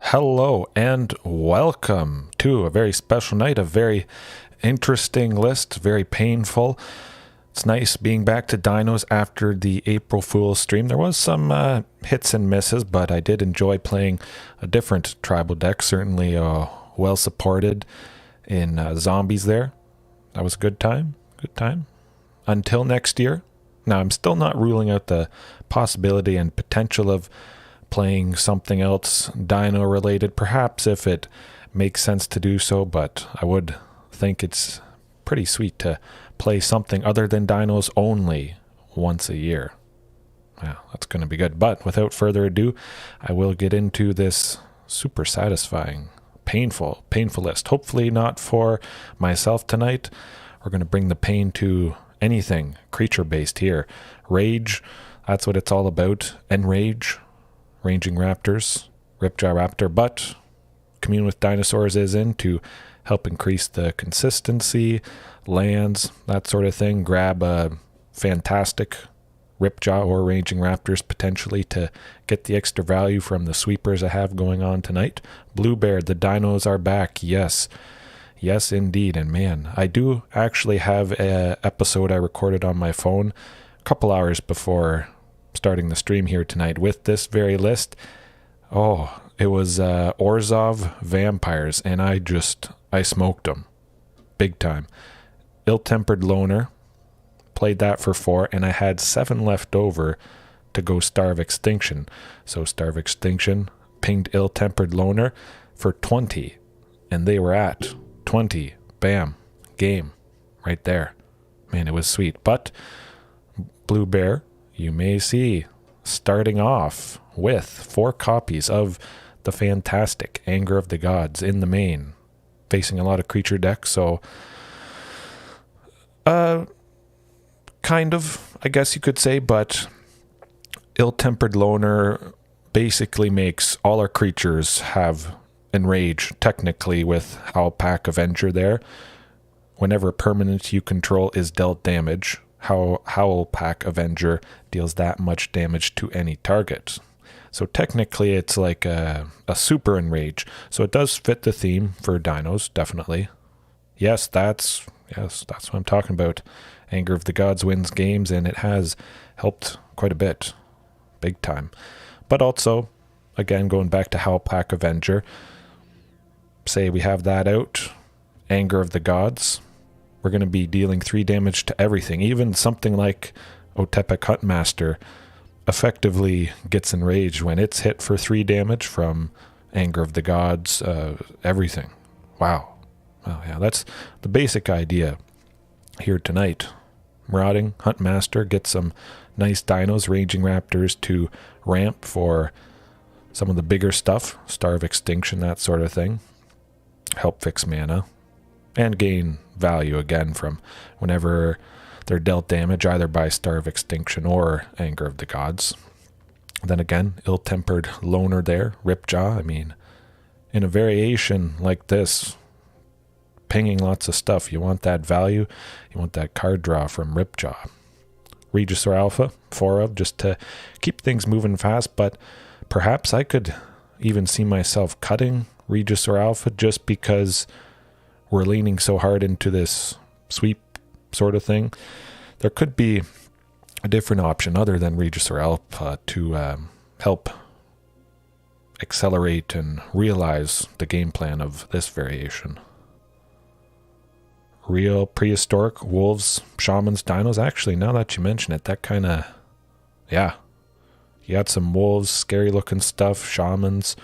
Hello and welcome to a very special night, a very interesting list, very painful. It's nice being back to Dinos after the April Fool's stream. There was some hits and misses, but I did enjoy playing a different tribal deck, certainly well supported in zombies there. That was a good time, until next year. Now, I'm still not ruling out the possibility and potential of playing something else Dino related, perhaps if it makes sense to do so, but I would think it's pretty sweet to play something other than Dinos only once a year. Yeah, that's going to be good. But without further ado, I will get into this super satisfying, painful list. Hopefully not for myself tonight. We're going to bring the pain to anything creature-based here. Rage, that's what it's all about. Enrage, Ranging Raptors, Ripjaw Raptor, but Commune with Dinosaurs is in to help increase the consistency, lands, that sort of thing. Grab a fantastic Ripjaw or Ranging Raptors potentially to get the extra value from the sweepers I have going on tonight. Blue Bear, the Dinos are back, yes. Yes, indeed. And man, I do actually have an episode I recorded on my phone a couple hours before starting the stream here tonight with this very list. Oh, it was Orzhov Vampires, and I smoked them big time. Ill-Tempered Loner, played that for 4, and I had 7 left over to go Star of Extinction. So Star of Extinction pinged Ill-Tempered Loner for 20, and they were at 20. Bam, game right there. Man, it was sweet. But Blue Bear, you may see, starting off with 4 copies of the fantastic Anger of the Gods in the main, facing a lot of creature decks, so kind of, I guess you could say, but Ill-Tempered Loner basically makes all our creatures have Enrage, technically, with Howlpack Avenger there. Whenever a permanent you control is dealt damage, Howlpack Avenger deals that much damage to any target. So technically it's like a super Enrage. So it does fit the theme for Dinos, definitely. Yes, that's what I'm talking about. Anger of the Gods wins games, and it has helped quite a bit. Big time. But also, again, going back to Howlpack Avenger, say we have that out, Anger of the Gods, we're going to be dealing 3 damage to everything. Even something like Otepec Huntmaster effectively gets enraged when it's hit for 3 damage from Anger of the Gods, everything. Wow. Well, yeah, that's the basic idea here tonight. Marauding Huntmaster gets some nice dinos, Ranging Raptors to ramp for some of the bigger stuff, Star of Extinction, that sort of thing. Help fix mana. And gain value again from whenever they're dealt damage, either by Star of Extinction or Anger of the Gods. Then again, Ill-Tempered Loner there, Ripjaw. I mean, in a variation like this, pinging lots of stuff, you want that value, you want that card draw from Ripjaw. Regisaur Alpha, 4 of, just to keep things moving fast, but perhaps I could even see myself cutting Regisaur Alpha just because we're leaning so hard into this sweep sort of thing. There could be a different option other than Regisaur Alpha to help accelerate and realize the game plan of this variation. Real prehistoric wolves, shamans, dinos. Actually, now that you mention it, that kind of, yeah. You got some wolves, scary looking stuff, shamans.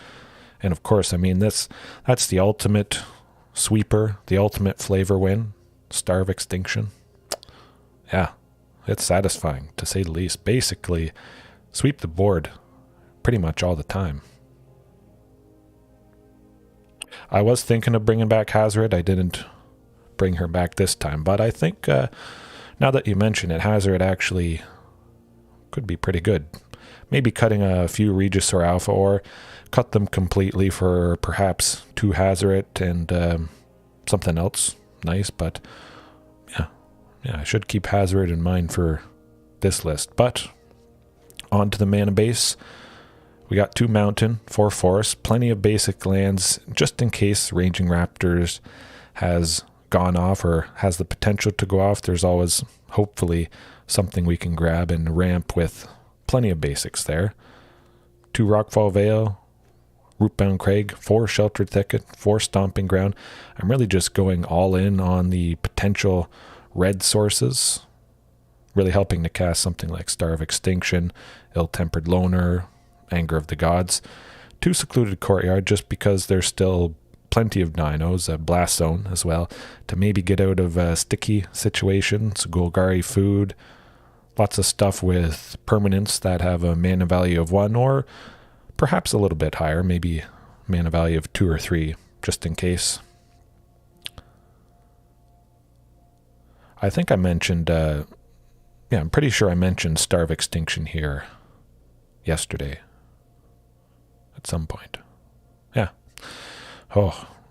And of course, I mean, that's the ultimate sweeper, the ultimate flavor win, Star of Extinction. Yeah, it's satisfying, to say the least. Basically, sweep the board pretty much all the time. I was thinking of bringing back Hazoret. I didn't bring her back this time, but I think now that you mention it, Hazoret actually could be pretty good. Maybe cutting a few Regisaur Alpha, or cut them completely for perhaps 2 Hazoret and something else nice, but yeah, I should keep Hazoret in mind for this list. But on to the mana base. We got 2 mountain, 4 forest, plenty of basic lands, just in case Ranging Raptors has gone off or has the potential to go off. There's always, hopefully, something we can grab and ramp with plenty of basics there. 2 Rockfall Vale, Rootbound Crag, 4 Sheltered Thicket, 4 Stomping Ground. I'm really just going all in on the potential red sources, really helping to cast something like Star of Extinction, Ill-Tempered Loner, Anger of the Gods. 2 Secluded Courtyard, just because there's still plenty of dinos, a Blast Zone as well, to maybe get out of sticky situations, Golgari food, lots of stuff with permanents that have a mana value of 1 or perhaps a little bit higher, maybe mana value of 2 or 3, just in case. I think I mentioned, I'm pretty sure I mentioned Star of Extinction here yesterday at some point. Yeah.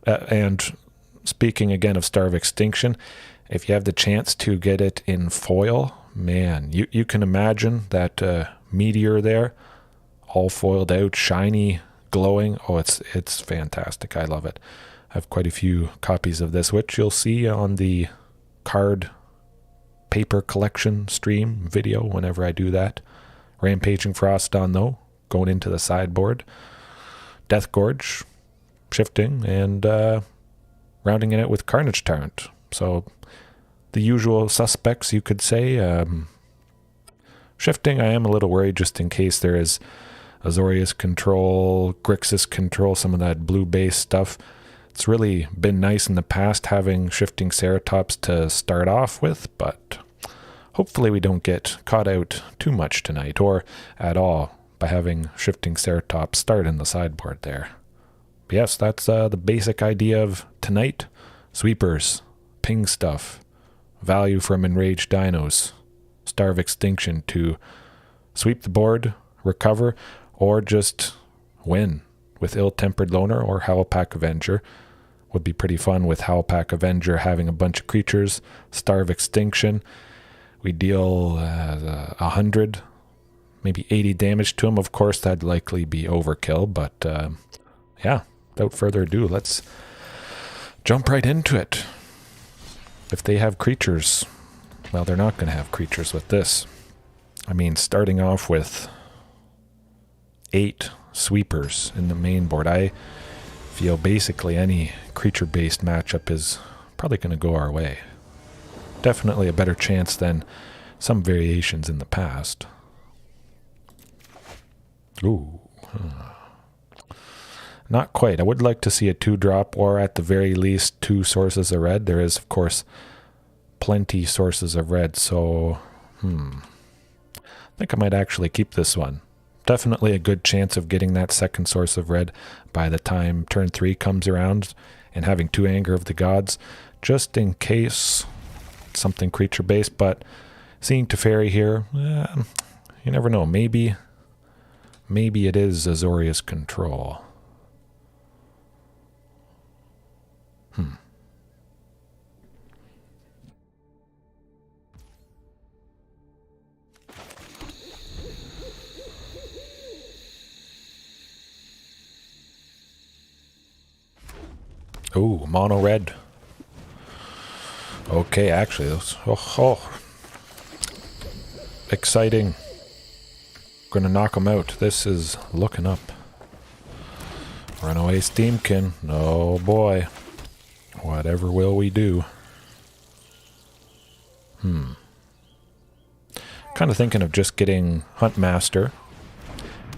And speaking again of Star of Extinction, if you have the chance to get it in foil, man, you can imagine that meteor there, all foiled out, shiny, glowing. Oh, it's fantastic. I love it. I have quite a few copies of this, which you'll see on the card paper collection stream video whenever I do that. Rampaging Frostdawn, though, going into the sideboard. Death Gorge, shifting, and rounding it out with Carnage Tyrant. So the usual suspects, you could say. Shifting, I am a little worried just in case there is Azorius Control, Grixis Control, some of that blue-based stuff. It's really been nice in the past having Shifting Ceratops to start off with, but hopefully we don't get caught out too much tonight, or at all, by having Shifting Ceratops start in the sideboard there. But yes, that's the basic idea of tonight. Sweepers, ping stuff, value from Enrage Dinos, Star of Extinction to sweep the board, recover, or just win with Ill-Tempered Loner or Howlpack Avenger. Would be pretty fun with Howlpack Avenger having a bunch of creatures. Star of Extinction, we deal 100, maybe 80 damage to him. Of course, that'd likely be overkill, but yeah, without further ado, let's jump right into it. If they have creatures, well, they're not going to have creatures with this. I mean, starting off with 8 sweepers in the main board, I feel basically any creature-based matchup is probably going to go our way. Definitely a better chance than some variations in the past. Ooh. Not quite. I would like to see a 2-drop, or at the very least 2 sources of red. There is, of course, plenty sources of red, so I think I might actually keep this one. Definitely a good chance of getting that second source of red by the time turn 3 comes around, and having 2 Anger of the Gods, just in case something creature-based. But seeing Teferi here, you never know. Maybe it is Azorius Control. Ooh, mono red. Okay, actually, those, exciting. Gonna knock them out. This is looking up. Runaway Steamkin. Oh boy. Whatever will we do? Kind of thinking of just getting Huntmaster.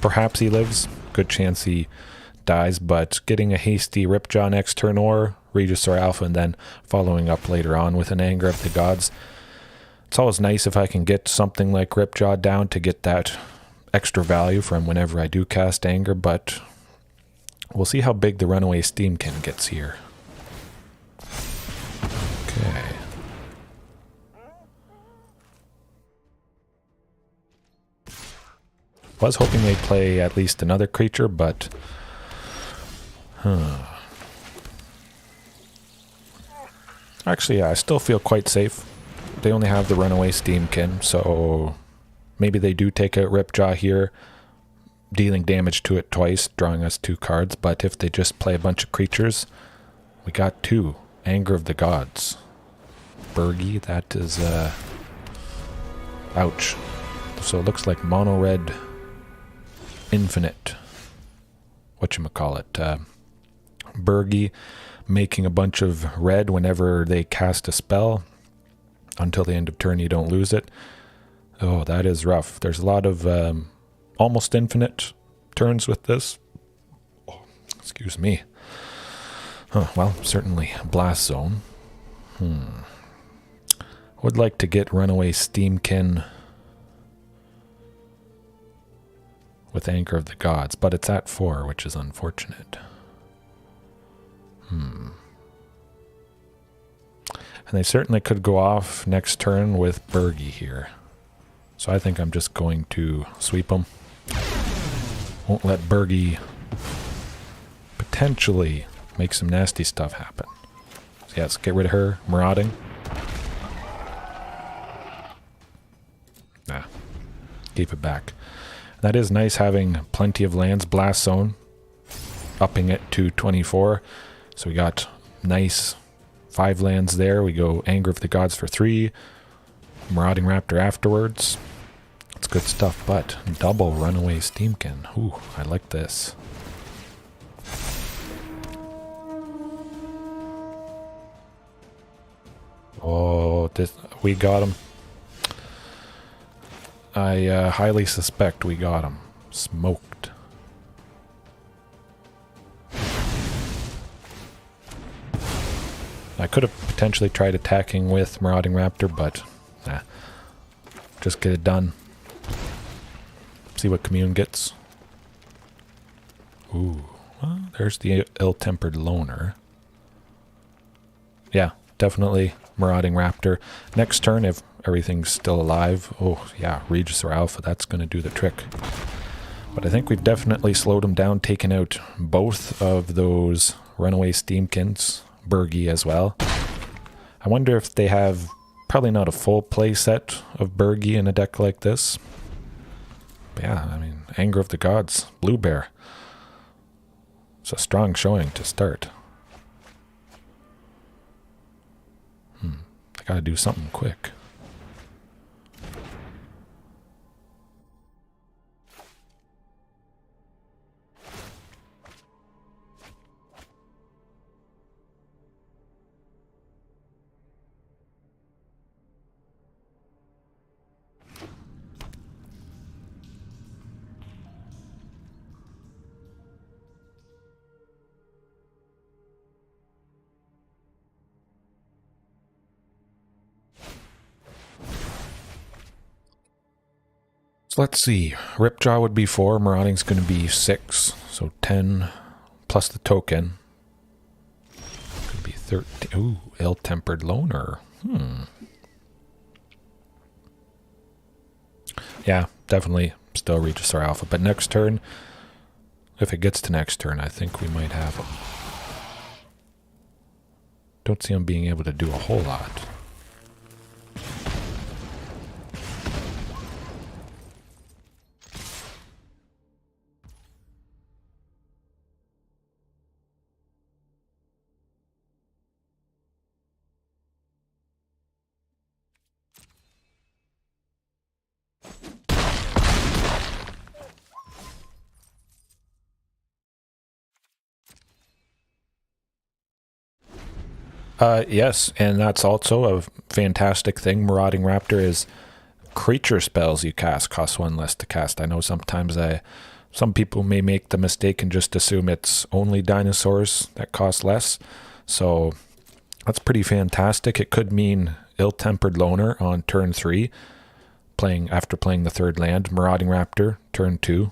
Perhaps he lives. Good chance he dies, but getting a hasty Ripjaw next turn, or Regisaur Alpha, and then following up later on with an Anger of the Gods. It's always nice if I can get something like Ripjaw down to get that extra value from whenever I do cast Anger, but we'll see how big the Runaway Steamkin gets here. Okay. Was hoping they'd play at least another creature, but actually, yeah, I still feel quite safe. They only have the Runaway Steamkin, so maybe they do take out Ripjaw here. dealing damage to it twice, drawing us 2 cards. But if they just play a bunch of creatures, we got 2. Anger of the Gods. Bergie, that is, ouch. So it looks like mono red infinite. Whatchamacallit. Bergie making a bunch of red whenever they cast a spell. Until the end of turn, you don't lose it. Oh, that is rough. There's a lot of almost infinite turns with this. Oh, excuse me. Well, certainly Blast Zone. Would like to get Runaway Steamkin with Anger of the Gods, but it's at 4, which is unfortunate. And they certainly could go off next turn with Bergie here. So I think I'm just going to sweep them. Won't let Bergie potentially make some nasty stuff happen. So yeah, let's get rid of her. Marauding. Nah. Keep it back. That is nice having plenty of lands. Blast Zone. Upping it to 24. So we got nice 5 lands there. We go Anger of the Gods for 3. Marauding Raptor afterwards. It's good stuff, but double Runaway Steamkin. Ooh, I like this. Oh, we got him. I highly suspect we got him. Smoked. I could have potentially tried attacking with Marauding Raptor, but nah. Just get it done. See what Commune gets. Ooh, well, there's the Ill-Tempered Loner. Yeah, definitely Marauding Raptor. Next turn, if everything's still alive, oh yeah, Regisaur Alpha, that's going to do the trick. But I think we've definitely slowed him down, taken out both of those Runaway Steamkins, Bergie as well. I wonder if they have probably not a full play set of Bergie in a deck like this. But yeah, I mean, Anger of the Gods, Blue Bear. It's a strong showing to start. I gotta do something quick. So let's see. Ripjaw would be 4. Marauding's going to be 6. So 10 plus the token. Could be 13. Ooh, Ill-Tempered Loner. Yeah, definitely still Regisaur Alpha. But next turn, if it gets to next turn, I think we might have him. Don't see him being able to do a whole lot. Yes, and that's also a fantastic thing. Marauding Raptor is creature spells you cast cost 1 less to cast. I know sometimes some people may make the mistake and just assume it's only dinosaurs that cost less. So that's pretty fantastic. It could mean Ill-Tempered Loner on turn 3, after playing the 3rd land. Marauding Raptor, turn 2.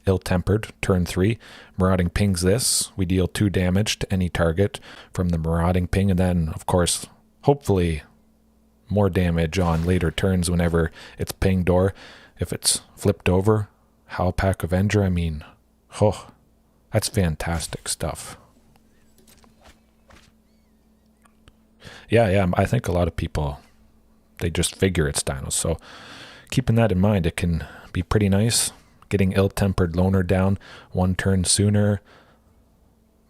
Ill-Tempered, turn 3. Marauding pings this. We deal 2 damage to any target from the Marauding ping, and then, of course, hopefully more damage on later turns whenever it's pinged, or if it's flipped over. Howlpack Avenger, I mean, oh, that's fantastic stuff. Yeah, I think a lot of people, they just figure it's dinos, so keeping that in mind, it can be pretty nice. getting Ill-Tempered Loner down one turn sooner.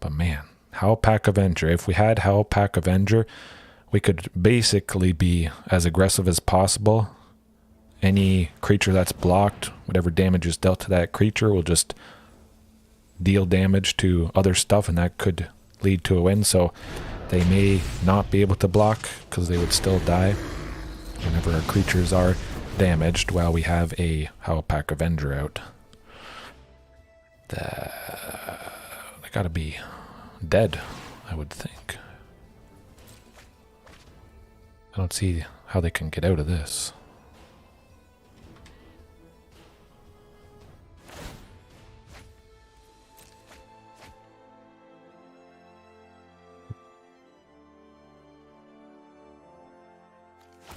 But man, Howlpack Avenger. If we had Howlpack Avenger, we could basically be as aggressive as possible. Any creature that's blocked, whatever damage is dealt to that creature will just deal damage to other stuff, and that could lead to a win. So they may not be able to block because they would still die whenever our creatures are damaged while we have a Howlpack Avenger out. They gotta be dead, I would think. I don't see how they can get out of this.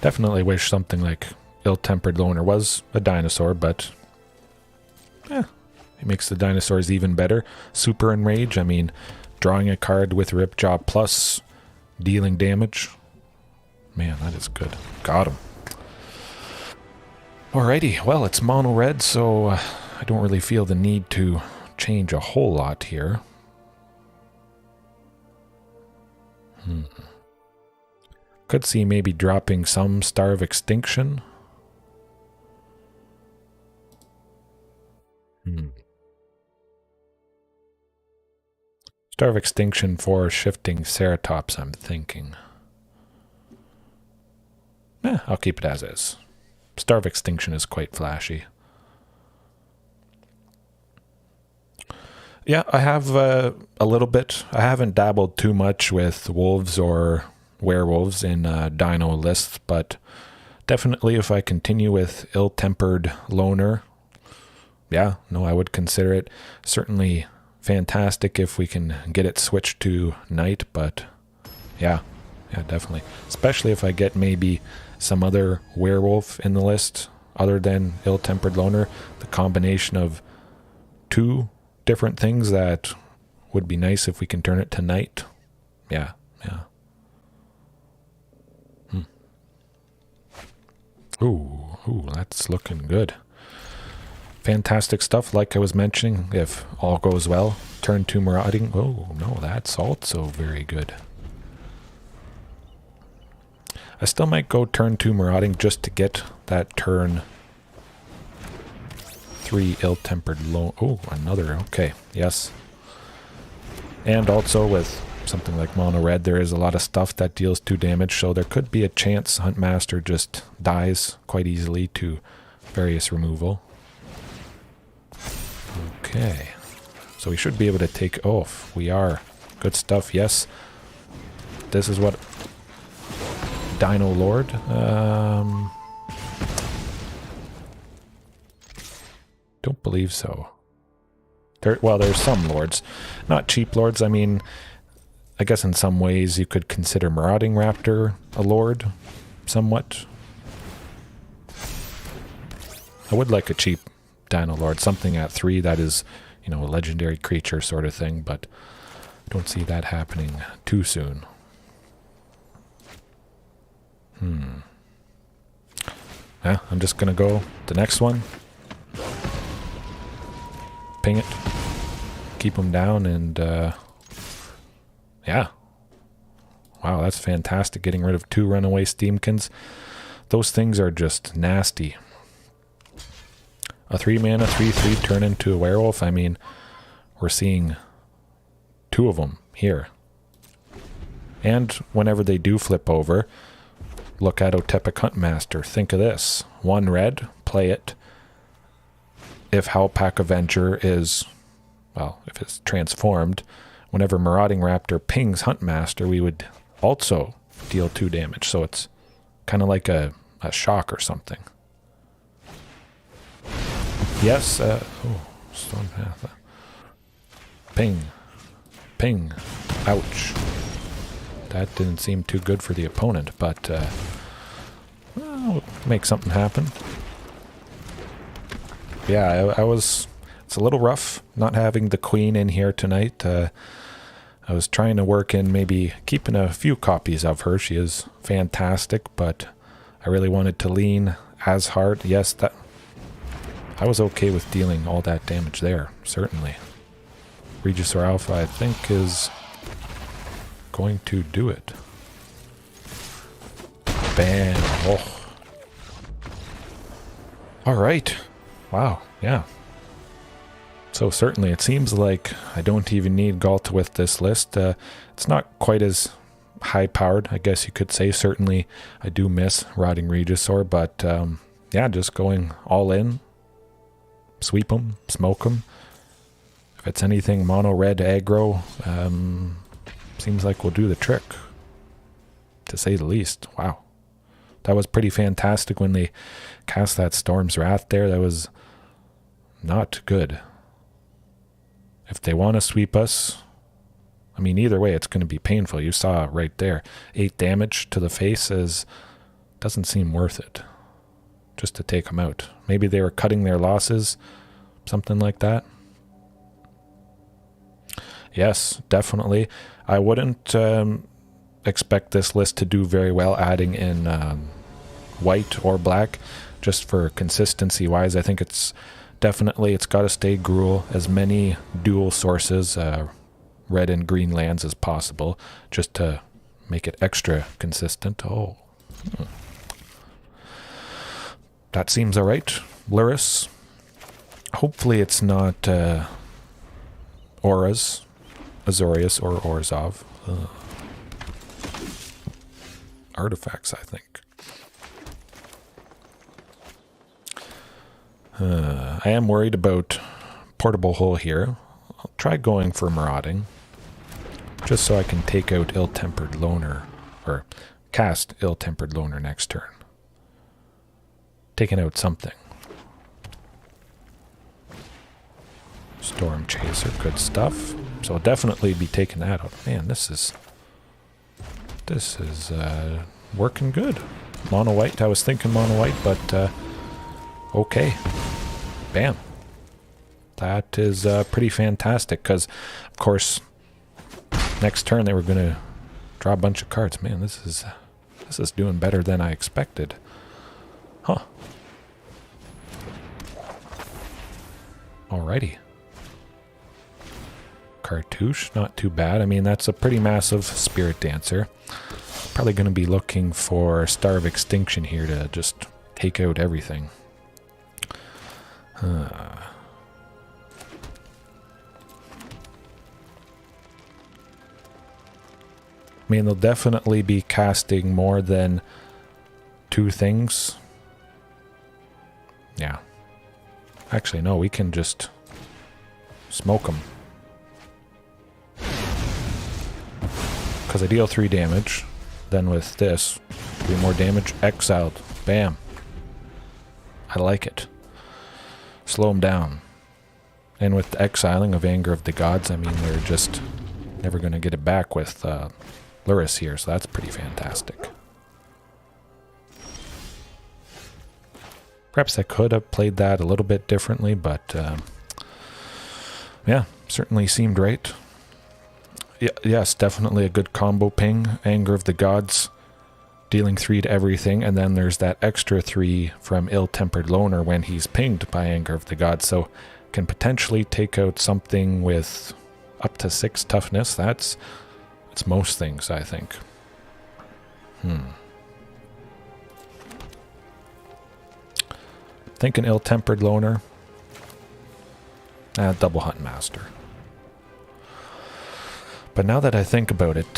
Definitely wish something like Ill-Tempered Loner was a dinosaur, but it makes the dinosaurs even better. Super Enrage, I mean, drawing a card with Ripjaw plus dealing damage. Man, that is good. Got him. Alrighty, well, it's mono red, so I don't really feel the need to change a whole lot here. Could see maybe dropping some Star of Extinction. Star of Extinction for shifting Ceratops, I'm thinking. I'll keep it as is. Star of Extinction is quite flashy. Yeah, I have a little bit. I haven't dabbled too much with wolves or werewolves in dino lists, but definitely if I continue with Ill-Tempered Loner, yeah, no, I would consider it. Certainly fantastic if we can get it switched to night, but yeah, definitely. Especially if I get maybe some other werewolf in the list other than Ill-Tempered Loner. The combination of two different things that would be nice if we can turn it to night. Yeah. Ooh, that's looking good. Fantastic stuff, like I was mentioning, if all goes well. Turn 2 Marauding. Oh, no, that's also very good. I still might go turn 2 Marauding just to get that turn 3 Ill-Tempered Loner. Oh, another. Okay, yes. And also with something like mono red, there is a lot of stuff that deals 2 damage, so there could be a chance Huntmaster just dies quite easily to various removal. Okay, so we should be able to take off. We are. Good stuff, yes. This is what Dino Lord. Don't believe so. Well, there's some lords. Not cheap lords. I mean, I guess in some ways you could consider Marauding Raptor a lord, somewhat. I would like a cheap Dino Lord, something at 3 that is, you know, a legendary creature sort of thing, but don't see that happening too soon. Yeah, I'm just gonna go the next one. Ping it. Keep them down and, yeah. Wow, that's fantastic. Getting rid of 2 runaway Steamkins. Those things are just nasty. A 3-mana 3/3 turn into a werewolf. I mean, we're seeing 2 of them here. And whenever they do flip over, look at Otepec Huntmaster. Think of this. 1 red, play it. If Howlpack Avenger is, well, if it's transformed, whenever Marauding Raptor pings Huntmaster, we would also deal 2 damage. So it's kind of like a shock or something. Yes, Stormpath. Ping. Ping. Ouch. That didn't seem too good for the opponent, but we'll make something happen. Yeah, it's a little rough not having the queen in here tonight. I was trying to work in maybe keeping a few copies of her. She is fantastic, but I really wanted to lean as hard. Yes, that I was okay with dealing all that damage there, certainly. Regisaur Alpha, I think, is going to do it. Bam. Oh. Alright. Wow, yeah. So certainly it seems like I don't even need Galta with this list. It's not quite as high-powered, I guess you could say. Certainly I do miss Rotting Regisaur, but yeah, just going all in. Sweep them, smoke them. If it's anything mono-red aggro, seems like we'll do the trick, to say the least. Wow. That was pretty fantastic when they cast that Storm's Wrath there. That was not good. If they want to sweep us, I mean, either way, it's going to be painful. You saw it right there. 8 damage to the face doesn't seem worth it, just to take them out. Maybe they were cutting their losses, something like that. Yes, definitely. I wouldn't expect this list to do very well adding in white or black, just for consistency wise. I think it's definitely, it's got to stay Gruul, as many dual sources, red and green lands as possible, just to make it extra consistent. Oh, that seems alright. Luris, hopefully it's not Auras, Azorius or Orzhov. Artifacts, I think. I am worried about Portable Hole here. I'll try going for Marauding, just so I can take out Ill-Tempered Loner, or cast Ill-Tempered Loner next turn. Taking out something. Storm Chaser, good stuff. So I'll definitely be taking that out. Man, this is working good. Mono white, I was thinking mono white, but okay. Bam. That is pretty fantastic, because of course next turn they were going to draw a bunch of cards. Man, this is doing better than I expected. Huh. Alrighty. Cartouche, not too bad. I mean, that's a pretty massive Spirit Dancer. Probably going to be looking for Star of Extinction here to just take out everything. I mean, they'll definitely be casting more than 2 things. Yeah. Actually, no, we can just smoke them. Because I deal 3 damage. Then with this, 3 more damage. Exiled. Bam. I like it. Slow them down. And with the exiling of Anger of the Gods, I mean, they're just never going to get it back with Luris here, so that's pretty fantastic. Perhaps I could have played that a little bit differently, but yeah, certainly seemed right. Yeah, yes, definitely a good combo ping. Anger of the Gods, dealing 3 to everything, and then there's that extra 3 from Ill-Tempered Loner when he's pinged by Anger of the Gods, so can potentially take out something with up to 6 toughness. That's most things, I think. Thinking Ill-Tempered Loner. Double Huntmaster. But now that I think about it,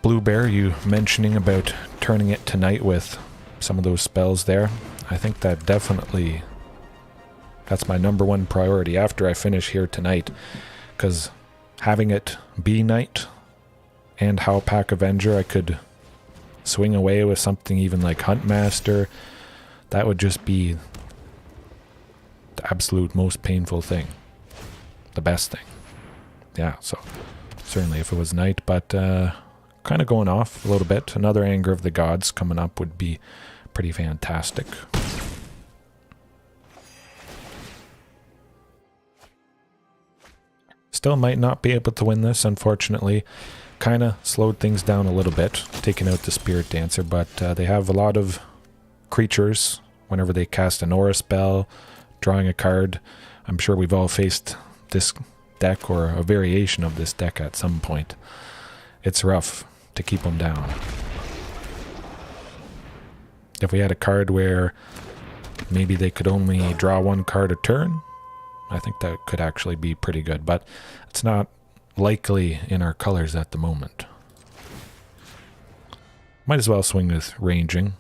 Blue Bear, you mentioning about turning it tonight with some of those spells there, I think that definitely, that's my #1 priority after I finish here tonight, because having it be night and Howlpack Avenger, I could swing away with something even like Huntmaster. That would just be the absolute most painful thing. The best thing. Yeah, so certainly if it was night, but kind of going off a little bit. Another Anger of the Gods coming up would be pretty fantastic. Still might not be able to win this, unfortunately. Kind of slowed things down a little bit, taking out the Spirit Dancer, but they have a lot of creatures whenever they cast an Aura spell, drawing a card. I'm sure we've all faced this deck or a variation of this deck at some point. It's rough to keep them down. If we had a card where maybe they could only draw one card a turn, I think that could actually be pretty good, but it's not likely in our colors at the moment. Might as well swing with Ranging.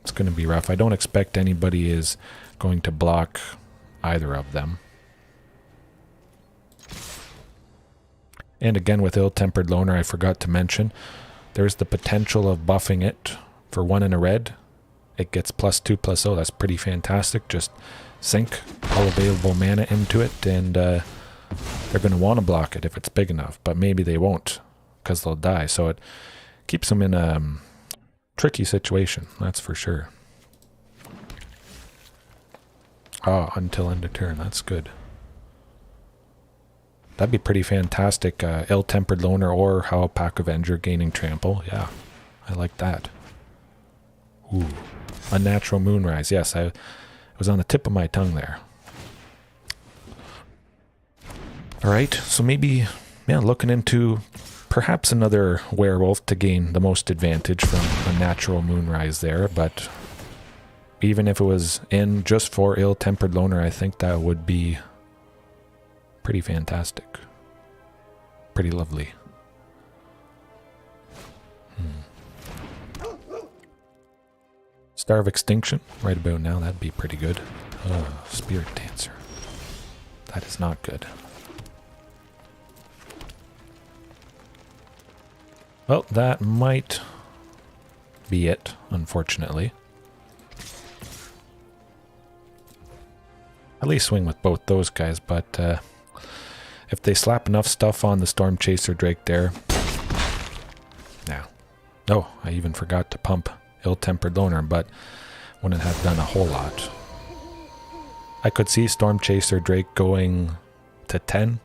It's going to be rough. I don't expect anybody is going to block either of them. And again, with Ill-Tempered Loner, I forgot to mention, there's the potential of buffing it for 1 in a red. It gets +2/+0. That's pretty fantastic. Just sink all available mana into it, and they're going to want to block it if it's big enough, but maybe they won't because they'll die. So it keeps them in a tricky situation, that's for sure. Oh, until end of turn. That's good. That'd be pretty fantastic. Ill-Tempered Loner or Howlpack Avenger gaining trample. Yeah, I like that. Ooh, Unnatural Moonrise. Yes, it was on the tip of my tongue there. Alright, so maybe, yeah, looking into perhaps another werewolf to gain the most advantage from Unnatural Moonrise there, but even if it was in just for Ill-Tempered Loner, I think that would be pretty fantastic. Pretty lovely. Star of Extinction, right about now, that'd be pretty good. Oh, Spirit Dancer. That is not good. Well, that might be it, unfortunately. At least swing with both those guys, but if they slap enough stuff on the Storm Chaser Drake there... Now. Oh, I even forgot to pump Ill-Tempered Loner, but wouldn't have done a whole lot. I could see Storm Chaser Drake going to 10.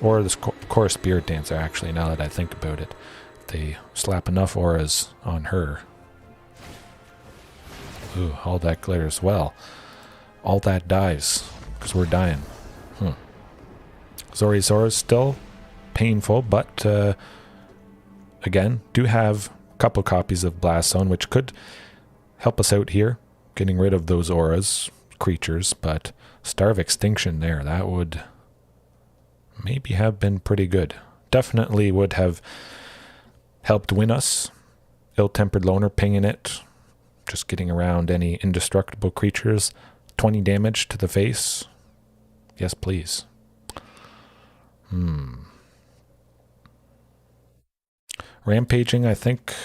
Or the Core Spirit Dancer, actually, now that I think about it. They slap enough auras on her. Ooh, all that glitters. Well, all that dies, because we're dying. Azorius Auras still painful, but again, do have a couple copies of Blast Zone, which could help us out here, getting rid of those auras, creatures, but Star of Extinction there, that would maybe have been pretty good. Definitely would have helped win us. Ill-Tempered Loner pinging it, just getting around any indestructible creatures. 20 damage to the face. Yes, please. Rampaging, I think,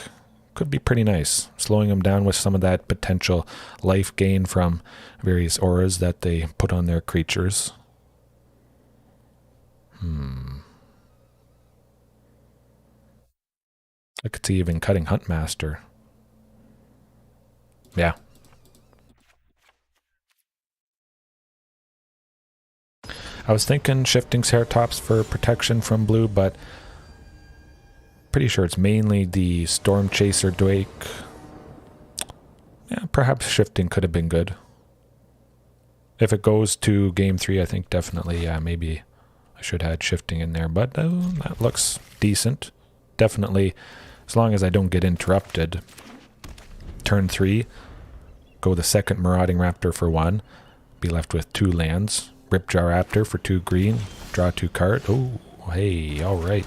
could be pretty nice. Slowing them down with some of that potential life gain from various auras that they put on their creatures. I could see even cutting Huntmaster. Yeah. I was thinking shifting Ceratops for protection from blue, but pretty sure it's mainly the Storm Chaser Drake. Yeah, perhaps shifting could have been good. If it goes to game 3, I think definitely, yeah, maybe I should have had shifting in there, but that looks decent. Definitely, as long as I don't get interrupted. Turn 3, go the second Marauding Raptor for 1, be left with 2 lands. Ripjaw Raptor for 2 green, draw 2 card. Oh, hey, alright.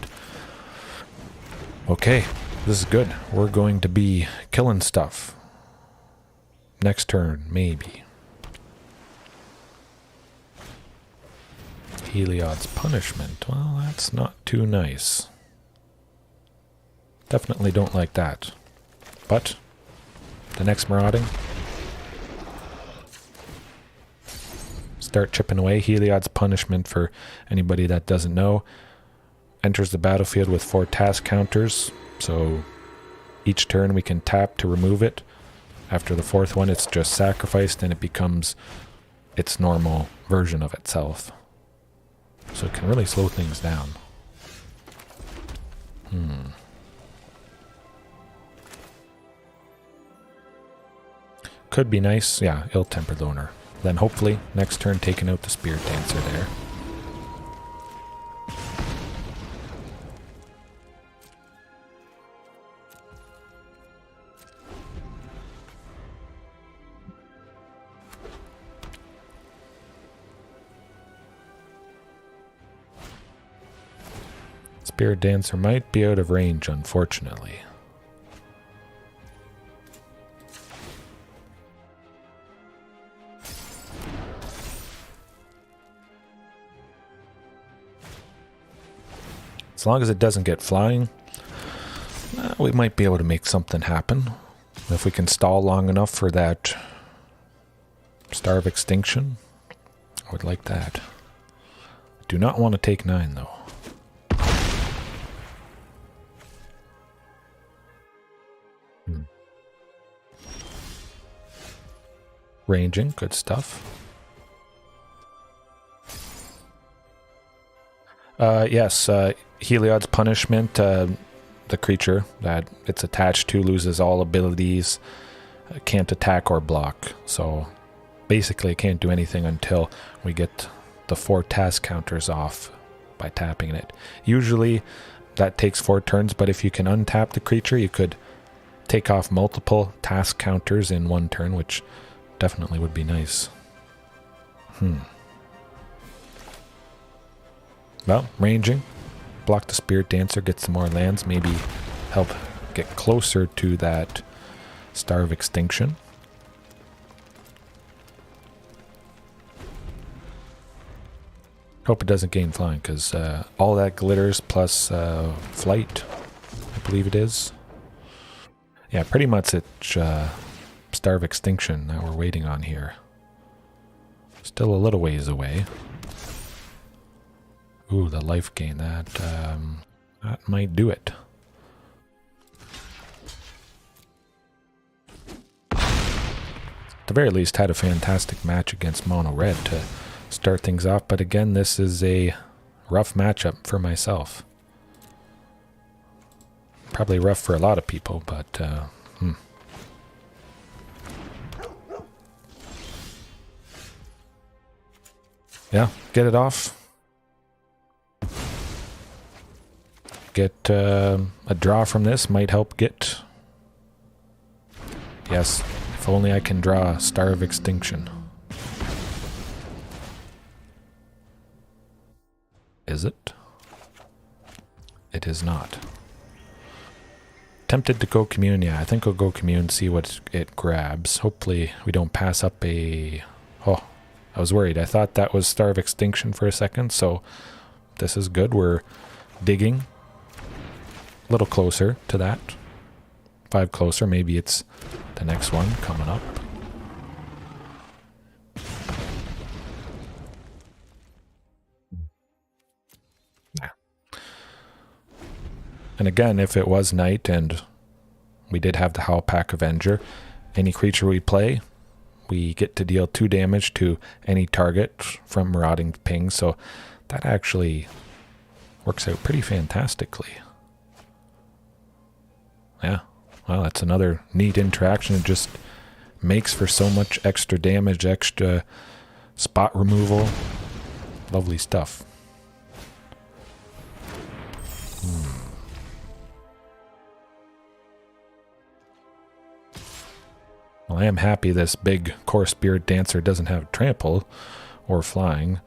Okay, this is good. We're going to be killing stuff. Next turn, maybe. Heliod's Punishment. Well, that's not too nice. Definitely don't like that. But, the next Marauding. Start chipping away. Heliod's Punishment, for anybody that doesn't know, enters the battlefield with 4 task counters, so each turn we can tap to remove it. After the 4th one, it's just sacrificed and it becomes its normal version of itself. So it can really slow things down. Could be nice. Yeah, Ill-Tempered Loner. Then hopefully next turn taking out the Spirit Dancer there. Spirit Dancer might be out of range, unfortunately. As long as it doesn't get flying, we might be able to make something happen. If we can stall long enough for that Star of Extinction, I would like that. I do not want to take 9 though. Ranging, good stuff. Yes, Heliod's Punishment, the creature that it's attached to loses all abilities, can't attack or block. So basically it can't do anything until we get the 4 task counters off by tapping it. Usually that takes 4 turns, but if you can untap the creature, you could take off multiple task counters in 1 turn, which definitely would be nice. Well, ranging. Block the Spirit Dancer, get some more lands, maybe help get closer to that Star of Extinction. Hope it doesn't gain flying, because all that glitters plus flight, I believe it is. Yeah, pretty much it's Star of Extinction that we're waiting on here. Still a little ways away. Ooh, the life gain, that might do it. At the very least, had a fantastic match against Mono Red to start things off, but again, this is a rough matchup for myself. Probably rough for a lot of people, but yeah, get it off. Get a draw from this, might help get... Yes, if only I can draw Star of Extinction. Is it? It is not. Tempted to go Commune, yeah, I think I'll go Commune, see what it grabs. Hopefully we don't pass up a... Oh, I was worried. I thought that was Star of Extinction for a second, so this is good. We're digging. A little closer to that. 5 closer, maybe it's the next one coming up. Yeah. And again, if it was night and we did have the Howlpack Avenger, any creature we play, we get to deal 2 damage to any target from Marauding Ping, so that actually works out pretty fantastically. Yeah, well, that's another neat interaction. It just makes for so much extra damage, extra spot removal. Lovely stuff. Well, I am happy this big Core Spirit Dancer doesn't have trample or flying.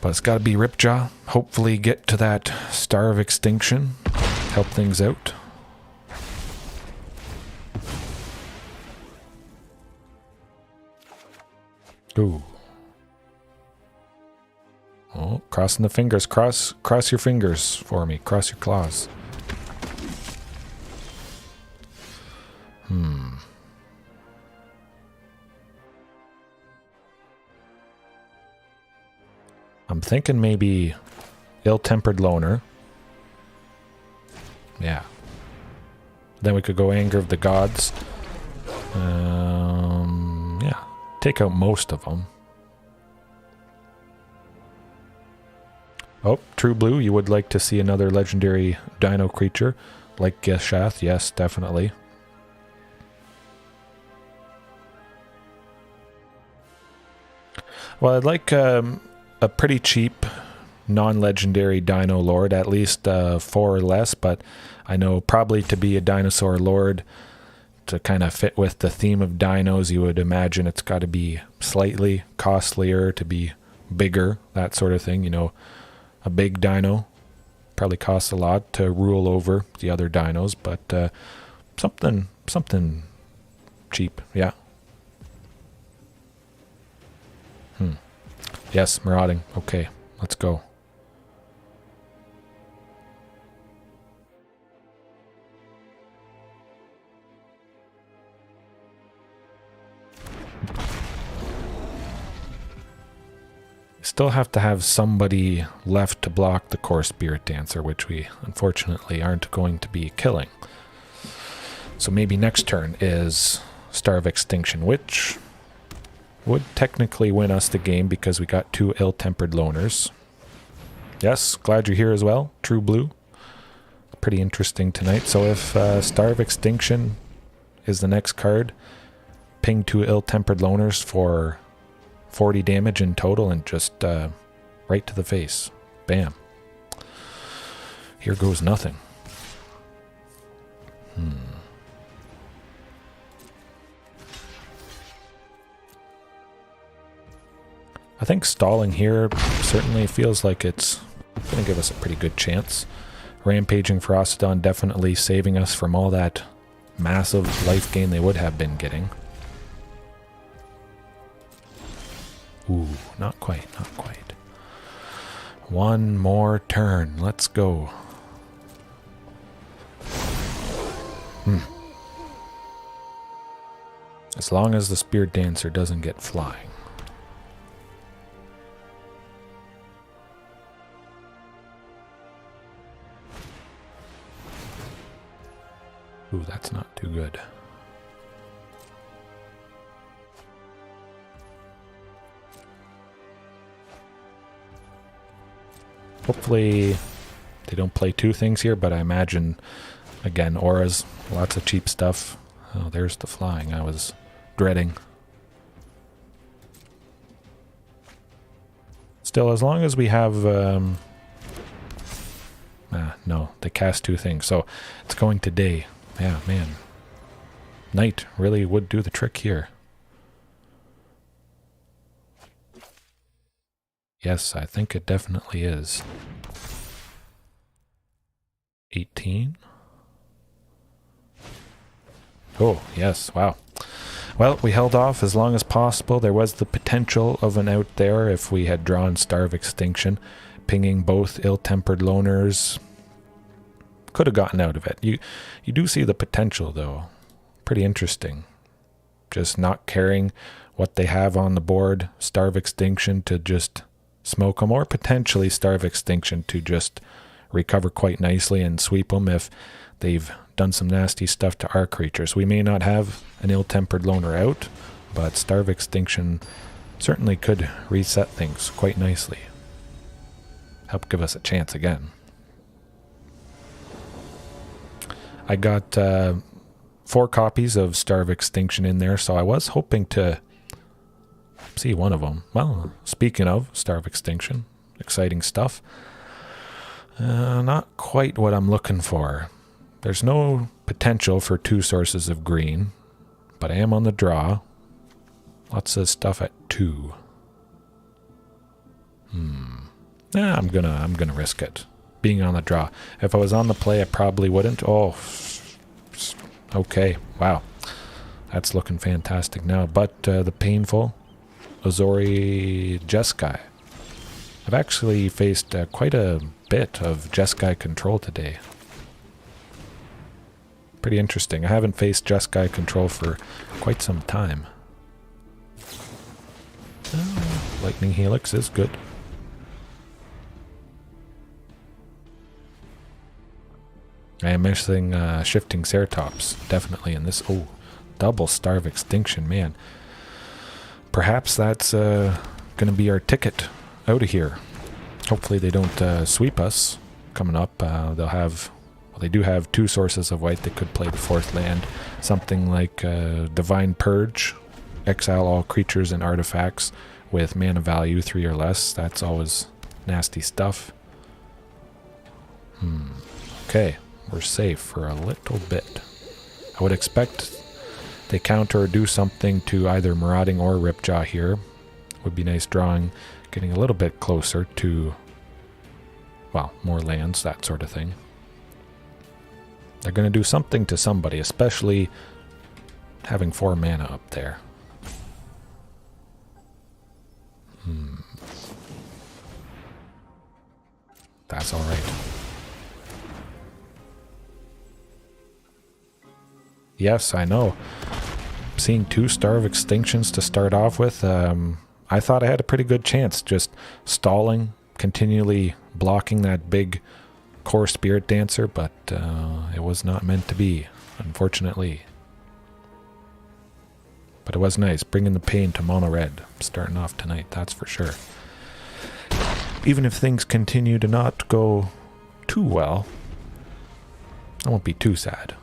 But it's got to be Ripjaw. Hopefully get to that Star of Extinction. Help things out. Ooh. Oh, crossing the fingers. Cross your fingers for me. Cross your claws. I'm thinking maybe Ill-Tempered Loner. Yeah. Then we could go Anger of the Gods. Yeah. Take out most of them. Oh, True Blue, you would like to see another legendary dino creature like Geshath. Yes, definitely. Well, I'd like a pretty cheap non-legendary Dino Lord, at least 4 or less, but I know probably to be a Dinosaur Lord, to kind of fit with the theme of dinos, you would imagine it's got to be slightly costlier, to be bigger, that sort of thing. You know, a big dino probably costs a lot to rule over the other dinos, but something cheap, yeah. Yes, marauding. Okay, let's go. Still have to have somebody left to block the Core Spirit Dancer, which we unfortunately aren't going to be killing. So maybe next turn is Star of Extinction, which would technically win us the game because we got 2 ill-tempered loners. Yes, glad you're here as well, True Blue. Pretty interesting tonight. So if Star of Extinction is the next card, ping 2 ill-tempered loners for 40 damage in total and just right to the face. Bam. Here goes nothing. I think stalling here certainly feels like it's going to give us a pretty good chance. Rampaging Ferocidon definitely saving us from all that massive life gain they would have been getting. Ooh, not quite, not quite. One more turn. Let's go. As long as the Spirit Dancer doesn't get flying. Ooh, that's not too good. Hopefully they don't play 2 things here, but I imagine, again, auras, lots of cheap stuff. Oh, there's the flying I was dreading. Still, as long as we have... no, they cast 2 things, so it's going to day. Yeah, man. Night really would do the trick here. Yes, I think it definitely is. 18. Oh, yes, wow. Well, we held off as long as possible. There was the potential of an out there if we had drawn Star of Extinction. Pinging both ill-tempered loners. Could have gotten out of it. You do see the potential, though. Pretty interesting. Just not caring what they have on the board. Star of Extinction to just smoke them, or potentially Star of Extinction to just recover quite nicely and sweep them if they've done some nasty stuff to our creatures. We may not have an ill-tempered loner out, but Star of Extinction certainly could reset things quite nicely. Help give us a chance again. I got 4 copies of Star of Extinction in there, so I was hoping to see one of them. Well, speaking of Star of Extinction, exciting stuff. Not quite what I'm looking for. There's no potential for 2 sources of green, but I am on the draw. Lots of stuff at 2. Yeah, I'm gonna risk it. Being on the draw. If I was on the play, I probably wouldn't. Oh, okay. Wow, that's looking fantastic now. But the painful Azorius Jeskai. I've actually faced quite a bit of Jeskai Control today. Pretty interesting. I haven't faced Jeskai Control for quite some time. Lightning Helix is good. I am missing Shifting Ceratops, definitely in this. Oh, double Star of Extinction, man. Perhaps that's going to be our ticket out of here. Hopefully they don't sweep us coming up. They'll have, well, they do have 2 sources of white. They could play the 4th land. Something like Divine Purge, exile all creatures and artifacts with mana value 3 or less. That's always nasty stuff. Okay, we're safe for a little bit. I would expect they counter or do something to either Marauding or Ripjaw here. Would be nice drawing, getting a little bit closer to, well, more lands, that sort of thing. They're going to do something to somebody, especially having 4 mana up there. That's alright. Yes, I know. Seeing 2 Star of Extinctions to start off with, I thought I had a pretty good chance, just stalling, continually blocking that big core Spirit Dancer, but it was not meant to be, unfortunately. But it was nice, bringing the pain to mono red, starting off tonight, that's for sure. Even if things continue to not go too well, I won't be too sad.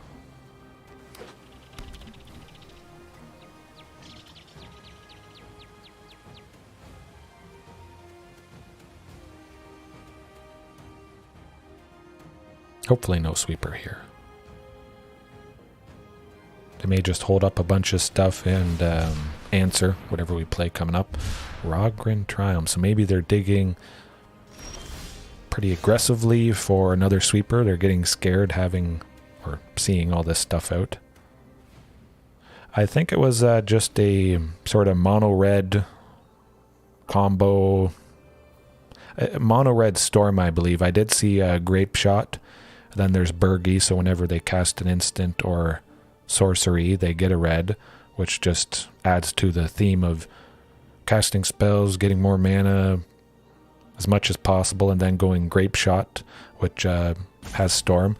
Hopefully no sweeper here. They may just hold up a bunch of stuff and answer whatever we play coming up. Rogrin Triumph. So maybe they're digging pretty aggressively for another sweeper. They're getting scared having or seeing all this stuff out. I think it was just a sort of mono-red combo. Mono-red Storm, I believe. I did see a Grape Shot. Then there's Burgie, so whenever they cast an instant or sorcery, they get a red, which just adds to the theme of casting spells, getting more mana as much as possible, and then going Grape Shot, which has Storm.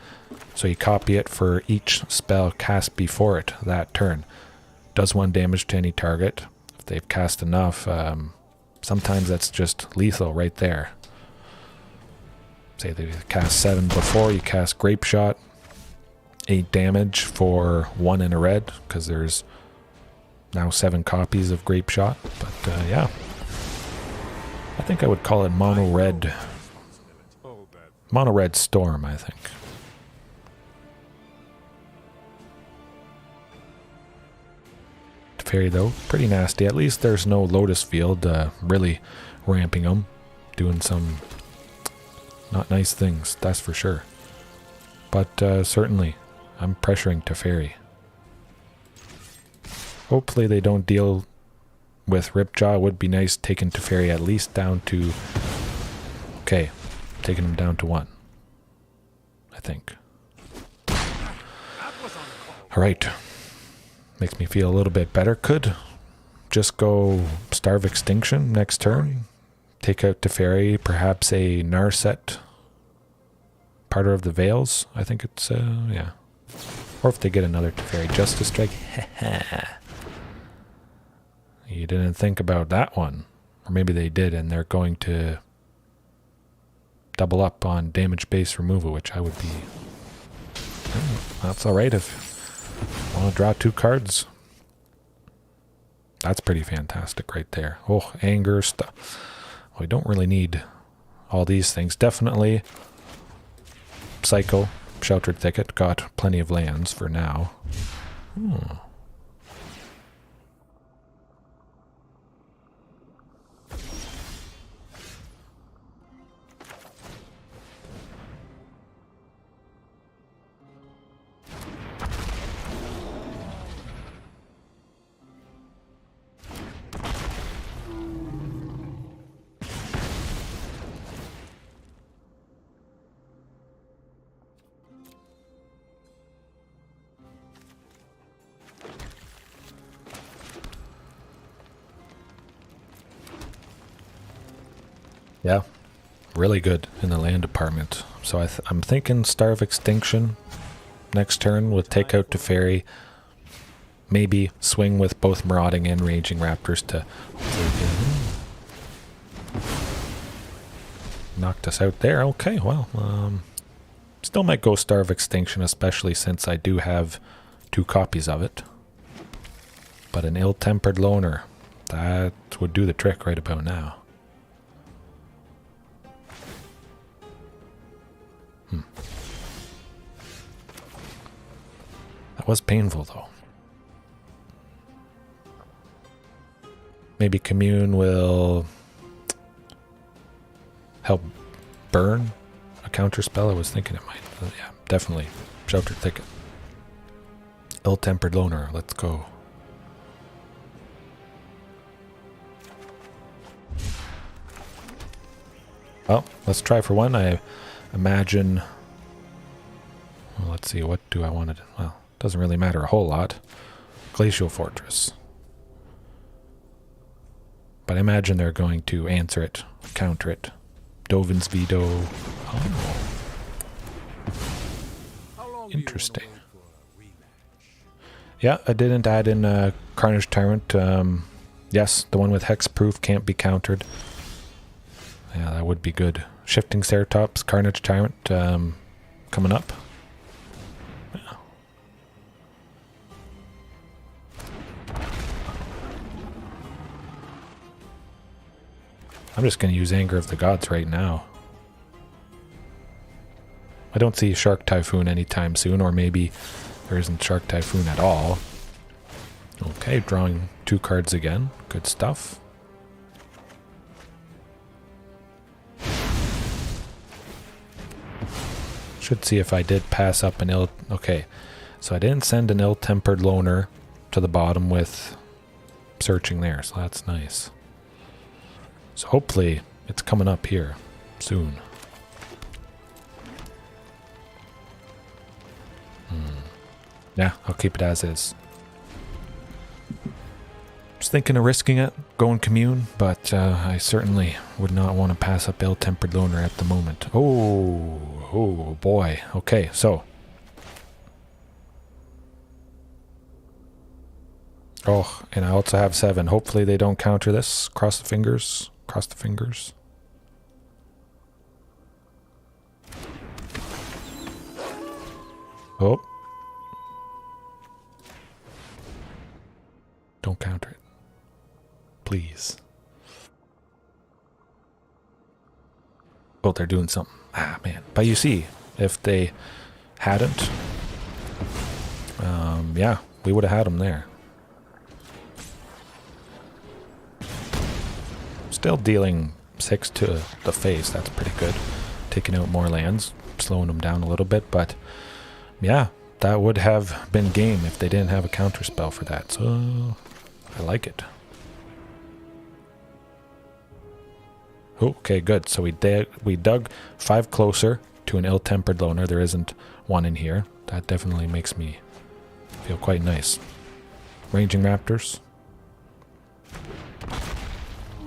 So you copy it for each spell cast before it that turn. Does 1 damage to any target. If they've cast enough, sometimes that's just lethal right there. Say they cast 7 before, you cast Grape Shot, 8 damage for 1 in a red, because there's now 7 copies of Grape Shot. But yeah, I think I would call it mono-red Storm, I think. Teferi though, pretty nasty. At least there's no Lotus Field really ramping them, doing some not nice things, that's for sure. But certainly, I'm pressuring Teferi. Hopefully they don't deal with Ripjaw. It would be nice taking Teferi at least down to... Okay, taking him down to 1. I think. Alright. Makes me feel a little bit better. Could just go Star of Extinction next turn. Take out Teferi, perhaps a Narset, Parter of the Veils. I think it's, yeah. Or if they get another Teferi, Justice Strike. You didn't think about that one. Or maybe they did, and they're going to double up on damage base removal, which I would be... That's alright if you want to draw 2 cards. That's pretty fantastic right there. Oh, anger stuff. We don't really need all these things. Definitely Psycho, Sheltered Thicket, got plenty of lands for now. Yeah, really good in the land department. So I'm thinking Star of Extinction next turn with take out Teferi. Maybe swing with both Marauding and Ranging Raptors to knocked us out there. Okay, well, still might go Star of Extinction, especially since I do have 2 copies of it. But an Ill-Tempered Loner, That would do the trick right about now. That was painful, though. Maybe Commune will help burn a counter spell. I was thinking it might. Yeah, definitely. Sheltered Thicket. Ill-tempered loner. Let's go. Well, let's try for one. I imagine... Well, let's see. What do I want to... Well, doesn't really matter a whole lot. Glacial Fortress. But I imagine they're going to answer it, counter it. Dovin's Veto. Oh. Interesting. Yeah, I didn't add in Carnage Tyrant. Yes, the one with Hexproof can't be countered. Yeah, that would be good. Shifting Ceratops, Carnage Tyrant coming up. Yeah. I'm just going to use Anger of the Gods right now. I don't see Shark Typhoon anytime soon, or maybe there isn't Shark Typhoon at all. Okay, drawing 2 cards again. Good stuff. Should see if I did pass up an ill... Okay, so I didn't send an ill-tempered loner to the bottom with searching there, so that's nice. So hopefully it's coming up here soon. Yeah, I'll keep it as is. Just thinking of risking it, going Commune, but I certainly would not want to pass up ill-tempered loner at the moment. Oh boy. Okay, so. Oh, and I also have 7. Hopefully they don't counter this. Cross the fingers. Cross the fingers. Oh. Don't counter it. Please. Oh, they're doing something. Ah, man. But you see, if they hadn't, yeah, we would have had them there. Still dealing 6 to the face. That's pretty good. Taking out more lands, slowing them down a little bit. But, yeah, that would have been game if they didn't have a counter spell for that. So, I like it. Okay, good. So we dug 5 closer to an ill-tempered loner. There isn't one in here. That definitely makes me feel quite nice. Ranging Raptors.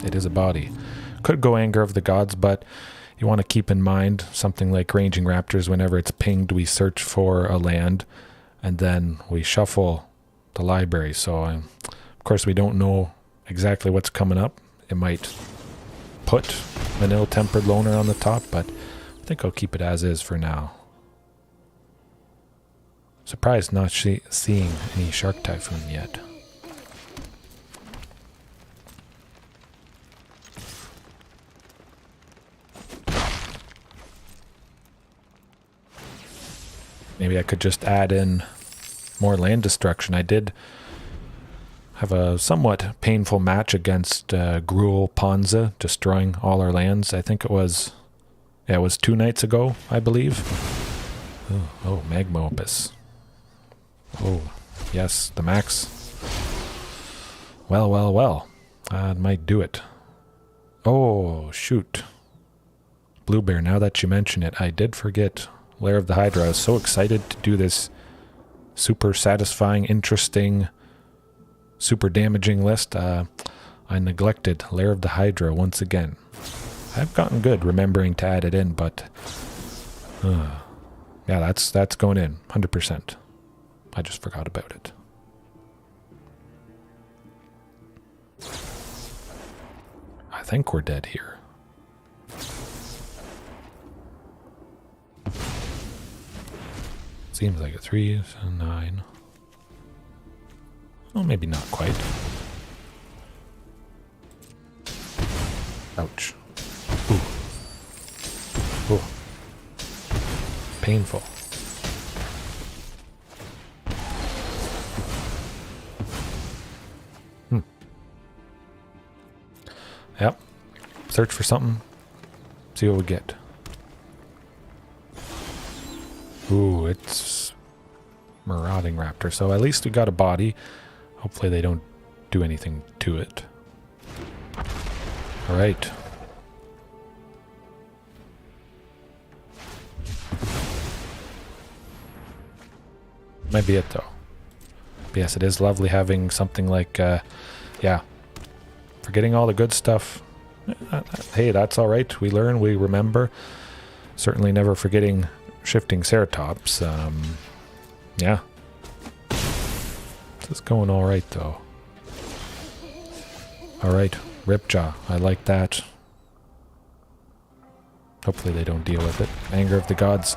It is a body. Could go Anger of the Gods, but you want to keep in mind something like Ranging Raptors. Whenever it's pinged, we search for a land, and then we shuffle the library. So, of course, we don't know exactly what's coming up. It might put an ill-tempered loner on the top, but I think I'll keep it as is for now. Surprised not seeing any Shark Typhoon yet. Maybe I could just add in more land destruction. I did have a somewhat painful match against Gruul Ponza, destroying all our lands. I think it was 2 nights ago, I believe. Oh, Magma Opus. Oh, yes, the max. Well. That might do it. Oh, shoot. Blue Bear, now that you mention it, I did forget Lair of the Hydra. I was so excited to do this super satisfying, interesting, super damaging list. I neglected Lair of the Hydra once again. I've gotten good remembering to add it in, but yeah, that's going in 100%. I just forgot about it. I think we're dead here. Seems like a 3 and 9. Well, maybe not quite. Ouch. Ooh. Ooh. Painful. Yep. Search for something. See what we get. Ooh, it's Marauding Raptor. So at least we got a body. Hopefully they don't do anything to it. Alright. Might be it though. But yes, it is lovely having something like, yeah. Forgetting all the good stuff. Hey, that's alright. We learn, we remember. Certainly never forgetting shifting Ceratops. Yeah. This is going alright though. Alright, Ripjaw. I like that. Hopefully they don't deal with it. Anger of the Gods.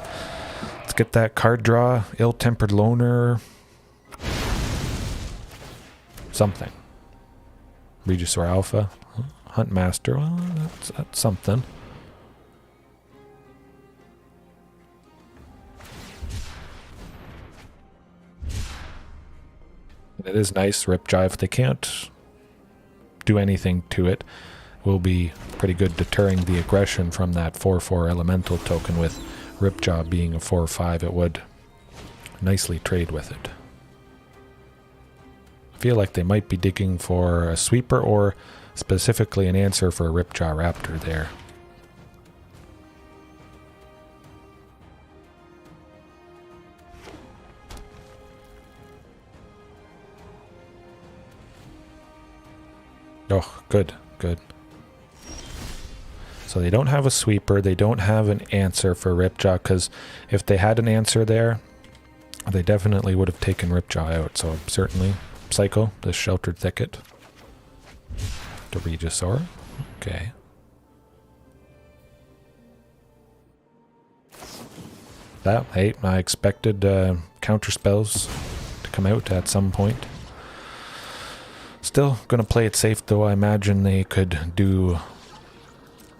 Let's get that card draw. Ill-Tempered Loner. Something. Regisaur Alpha. Huntmaster. Well, that's something. It is nice, Ripjaw. If they can't do anything to it, will be pretty good deterring the aggression from that 4/4 elemental token. With Ripjaw being a 4/5, it would nicely trade with it. I feel like they might be digging for a sweeper or specifically an answer for a Ripjaw Raptor there. Oh, good, good. So they don't have a sweeper, they don't have an answer for Ripjaw, because if they had an answer there, they definitely would have taken Ripjaw out. So certainly, Psycho, the Sheltered Thicket. The Regisaur. Okay. That, hey, I expected counter spells to come out at some point. Still gonna play it safe though. I imagine they could do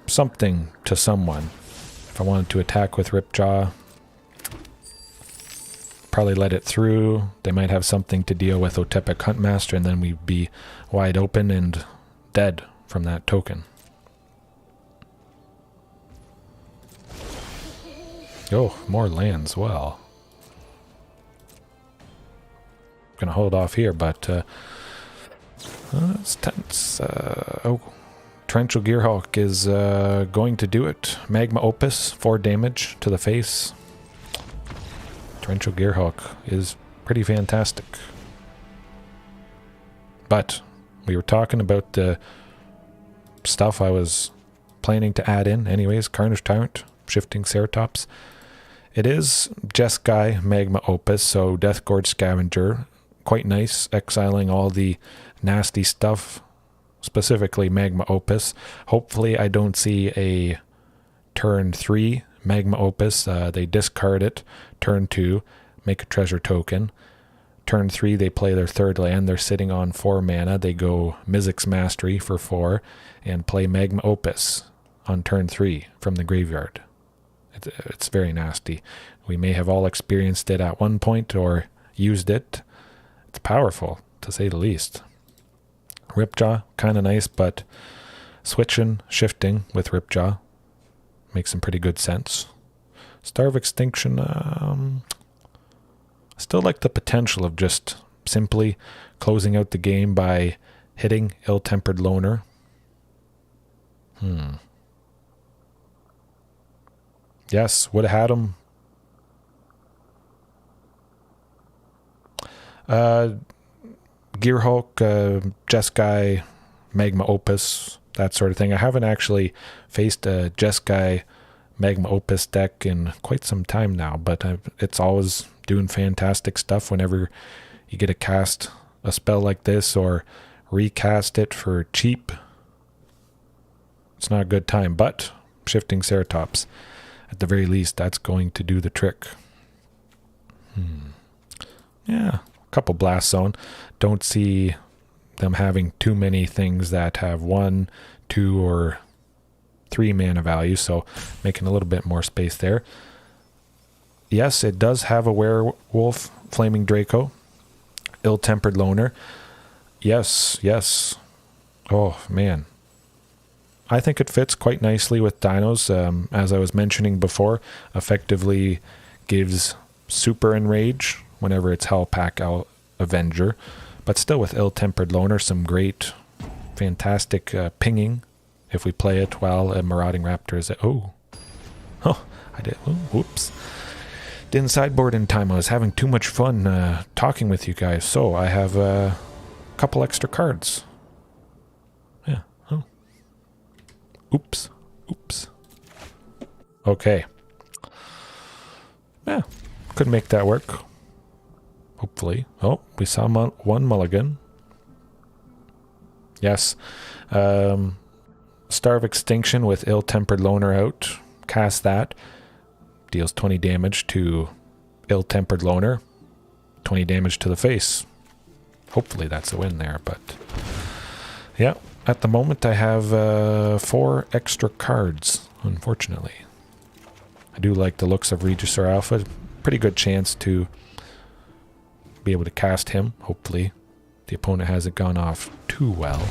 something to someone. If I wanted to attack with Ripjaw, probably let it through. They might have something to deal with Otepec Huntmaster, and then we'd be wide open and dead from that token. Oh, more lands. Well, gonna hold off here, but it's tense. Oh, Torrential Gearhulk is going to do it. Magma Opus, 4 damage to the face. Torrential Gearhulk is pretty fantastic. But we were talking about the stuff I was planning to add in anyways. Carnage Tyrant, shifting Ceratops. It is Jeskai Magma Opus, so Death Gorge Scavenger. Quite nice, exiling all the nasty stuff, specifically Magma Opus. Hopefully I don't see a turn 3 Magma Opus. They discard it. Turn 2, make a treasure token. Turn 3, they play their 3rd land. They're sitting on 4 mana. They go Mizzix Mastery for 4 and play Magma Opus on turn 3 from the graveyard. It's very nasty. We may have all experienced it at one point or used it. It's powerful, to say the least. Ripjaw, kind of nice, but switching, shifting with Ripjaw makes some pretty good sense. Star of Extinction, still like the potential of just simply closing out the game by hitting Ill-Tempered Loner. Yes, would have had him. Gearhulk, Jeskai, Magma Opus, that sort of thing. I haven't actually faced a Jeskai Magma Opus deck in quite some time now, but it's always doing fantastic stuff whenever you get to cast a spell like this or recast it for cheap. It's not a good time, but shifting Ceratops, at the very least, that's going to do the trick. Yeah, a couple Blast Zone. Don't see them having too many things that have 1, 2, or 3 mana value, so making a little bit more space there. Yes, it does have a werewolf, Flaming Draco, Ill-Tempered Loner. Yes, yes. Oh, man. I think it fits quite nicely with Dinos. As I was mentioning before, effectively gives super Enrage whenever it's Hell Pack out Avenger. But still with Ill-Tempered Loner, some great, fantastic pinging if we play it while a Marauding Raptor is... Oh, I did... Oh, whoops. Didn't sideboard in time. I was having too much fun talking with you guys. So I have a couple extra cards. Yeah. Oh. Oops. Oops. Okay. Yeah. Could make that work. Hopefully. Oh, we saw one mulligan. Yes. Star of Extinction with Ill-Tempered Loner out. Cast that. Deals 20 damage to Ill-Tempered Loner. 20 damage to the face. Hopefully that's a win there, but... Yeah, at the moment I have 4 extra cards, unfortunately. I do like the looks of Regisaur Alpha. Pretty good chance to be able to cast him, hopefully. The opponent hasn't gone off too well.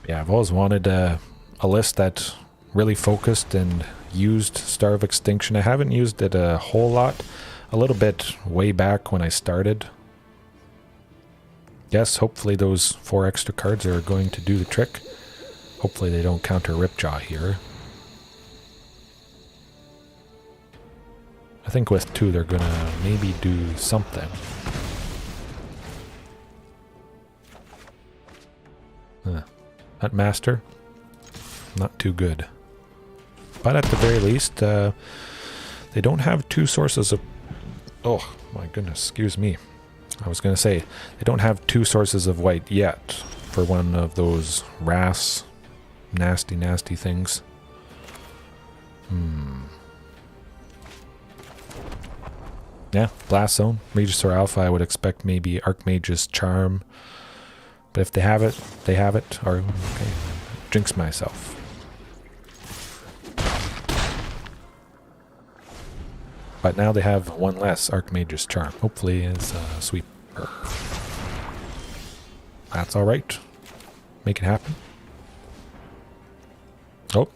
Yeah, I've always wanted a list that really focused and used Star of Extinction. I haven't used it a whole lot. A little bit way back when I started. Yes, hopefully those 4 extra cards are going to do the trick. Hopefully they don't counter Ripjaw here. I think with 2 they're gonna maybe do something. Huntmaster, not too good. But at the very least, they don't have 2 sources of... Oh, my goodness, excuse me. I was going to say, they don't have 2 sources of white yet for one of those wraths. Nasty, nasty things. Yeah, Blast Zone. Regisaur Alpha, I would expect maybe Archmage's Charm. But if they have it, they have it. Or, okay, jinx myself. But now they have 1 less Archmage's Charm. Hopefully it's a sweeper. That's alright. Make it happen. Oh,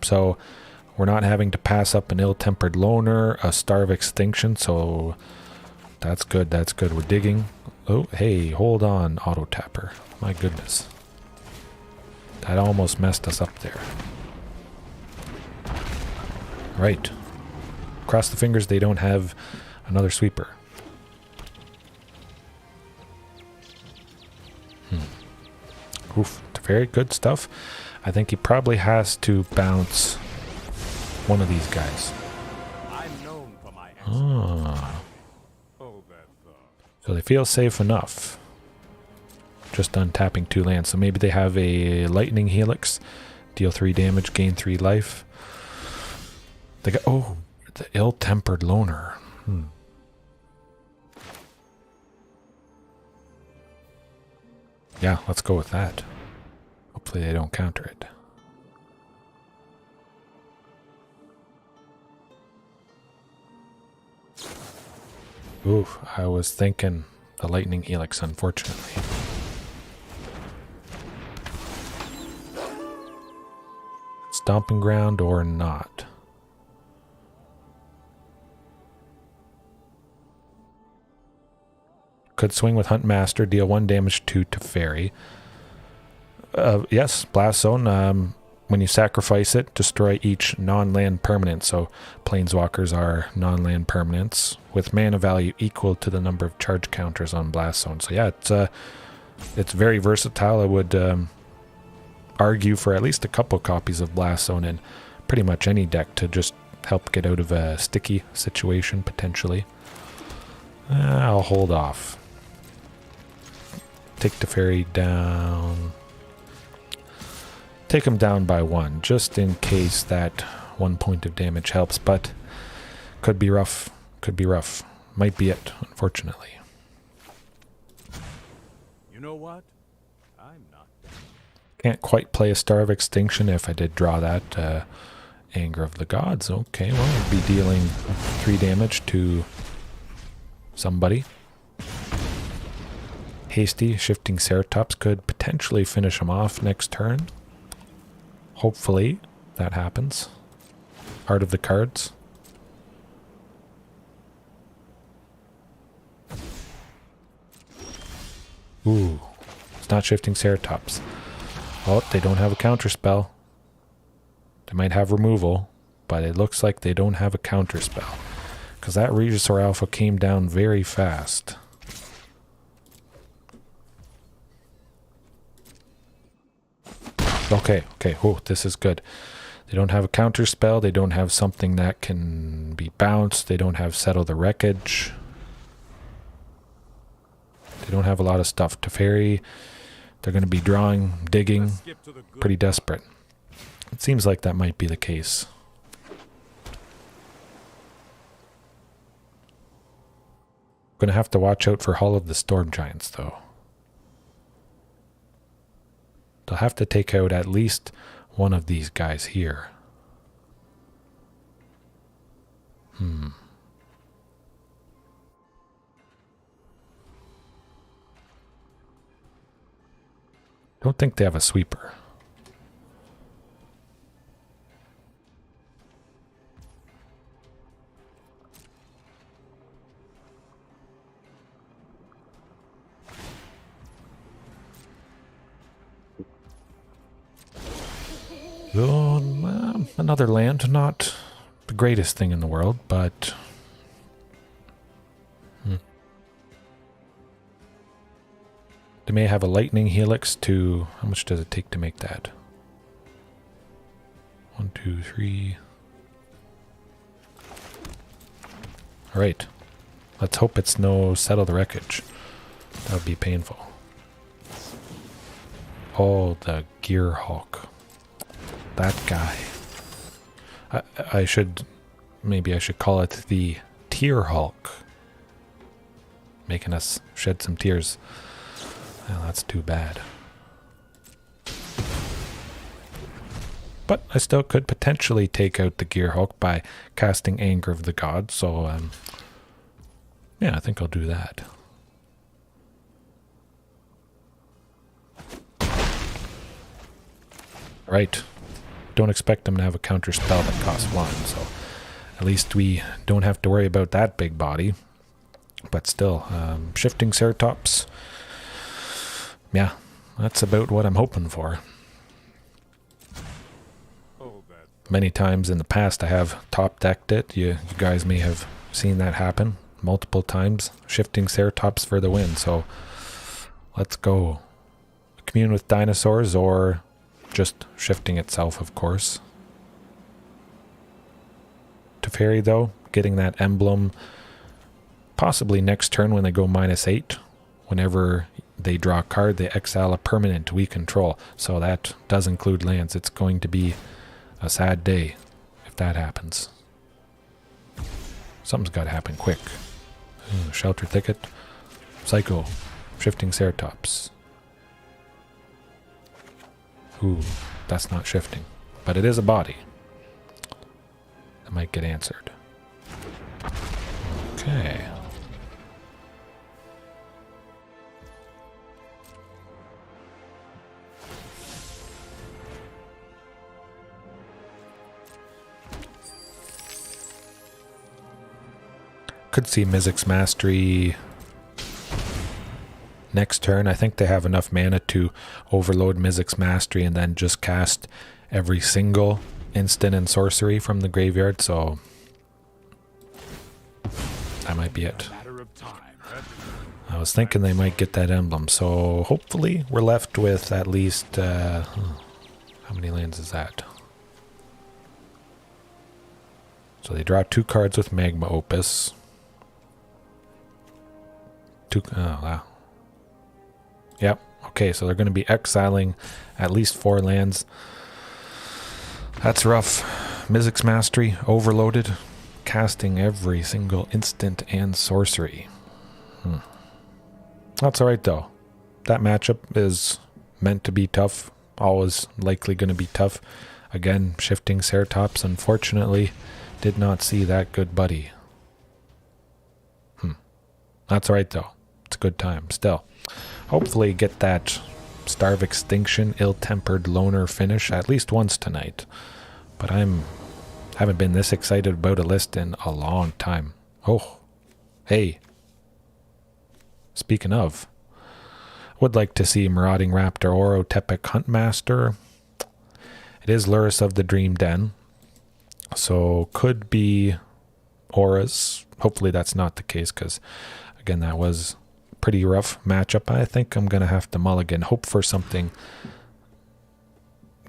so we're not having to pass up an Ill-Tempered Loner, a Star of Extinction, so that's good, that's good. We're digging. Oh, hey, hold on, Auto Tapper. My goodness. That almost messed us up there. Right. Cross the fingers they don't have another sweeper. Oof, very good stuff. I think he probably has to bounce one of these guys. I'm known for my So they feel safe enough. Just untapping 2 lands. So maybe they have a Lightning Helix. Deal 3 damage, gain 3 life. They got... Oh, the Ill-Tempered Loner. Yeah, let's go with that. Hopefully they don't counter it. Oof, I was thinking the Lightning Helix, unfortunately. Stomping Ground or not. Could swing with Huntmaster, deal 1 damage to Teferi. Yes, Blast Zone. When you sacrifice it, destroy each non-land permanent. So Planeswalkers are non-land permanents with mana value equal to the number of charge counters on Blast Zone. So yeah, it's very versatile. I would argue for at least a couple copies of Blast Zone in pretty much any deck to just help get out of a sticky situation potentially. I'll hold off. Take Teferi down. Take him down by 1, just in case that 1 point of damage helps, but could be rough Could be rough. Might be it, unfortunately. You know what? I'm not. Can't quite play a Star of Extinction if I did draw that. Anger of the Gods. Okay, well, I'd be dealing 3 damage to somebody. Hasty, Shifting Ceratops could potentially finish him off next turn. Hopefully that happens. Heart of the cards. Ooh, it's not Shifting Ceratops. Oh, they don't have a counter spell. They might have removal, but it looks like they don't have a counter spell. Because that Regisaur Alpha came down very fast. Okay. Oh, this is good. They don't have a counter spell. They don't have something that can be bounced. They don't have Settle the Wreckage. They don't have a lot of stuff. Teferi, they're going to be drawing, digging, pretty desperate. It seems like that might be the case. Going to have to watch out for Hall of the Storm Giants, though. They'll have to take out at least one of these guys here. Don't think they have a sweeper. Another land, not the greatest thing in the world, but they may have a lightning helix to... How much does it take to make that? 1, 2, 3. Alright. Let's hope it's no Settle the Wreckage. That would be painful. Oh, the Gear Hulk. That guy. Maybe I should call it the Tear Hulk. Making us shed some tears. Well, that's too bad. But I still could potentially take out the Gear Hulk by casting Anger of the Gods, so yeah, I think I'll do that. Right. Don't expect them to have a counter spell that costs 1, so at least we don't have to worry about that big body. But still, Shifting Ceratops, yeah, that's about what I'm hoping for. Many times in the past I have top decked it. You guys may have seen that happen multiple times. Shifting Ceratops for the win, so let's go. Commune with Dinosaurs, or just shifting itself, of course. Teferi, though, getting that emblem possibly next turn when they go -8. Whenever they draw a card, they exile a permanent we control. So that does include lands. It's going to be a sad day if that happens. Something's got to happen quick. Sheltered Thicket. Psycho. Shifting Ceratops. Ooh, that's not shifting. But it is a body. That might get answered. Okay. Could see Mizzix's Mastery next turn. I think they have enough mana to overload Mizzix's Mastery and then just cast every single instant and sorcery from the graveyard, so that might be it. I was thinking they might get that emblem, so hopefully we're left with at least how many lands is that? So they draw 2 cards with Magma Opus. Oh wow. Yep. Okay, so they're going to be exiling at least 4 lands. That's rough. Mizzix's Mastery overloaded. casting every single instant and sorcery. That's alright though. That matchup is meant to be tough. Always likely going to be tough. Again, shifting Ceratops unfortunately did not see that good buddy. That's alright though. It's a good time still. Hopefully get that Star of Extinction ill-tempered loner finish at least once tonight. But haven't been this excited about a list in a long time. Oh, hey. Speaking of, would like to see Marauding Raptor or Otepec Huntmaster. It is Luris of the Dream Den, so could be Auras. Hopefully that's not the case, because again, that was a pretty rough matchup. I think I'm going to have to mulligan, hope for something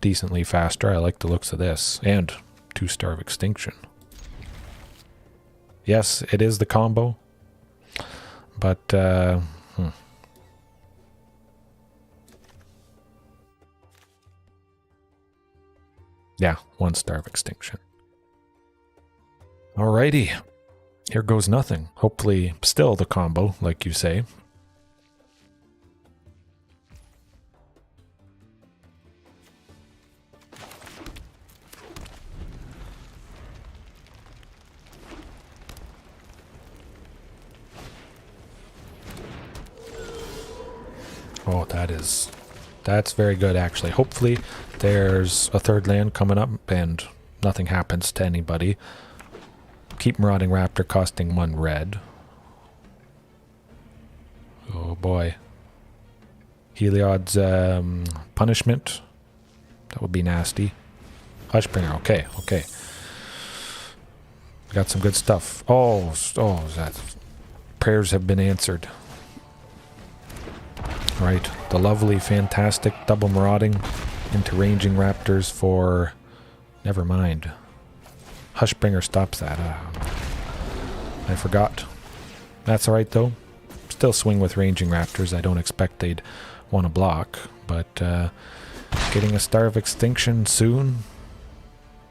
decently faster. I like the looks of this, and 2 Star of Extinction. Yes, it is the combo, but yeah, 1 Star of Extinction. Alrighty, here goes nothing. Hopefully still the combo, like you say. Oh, that's very good actually. Hopefully there's a 3rd land coming up and nothing happens to anybody. Keep Marauding Raptor costing 1 red. Oh boy. Heliod's punishment. That would be nasty. Hushbringer, okay. Got some good stuff. Oh, that prayers have been answered. Right, the lovely, fantastic double marauding into Ranging Raptors for... Never mind. Hushbringer stops that. I forgot. That's alright though. Still swing with Ranging Raptors. I don't expect they'd want to block, but getting a Star of Extinction soon,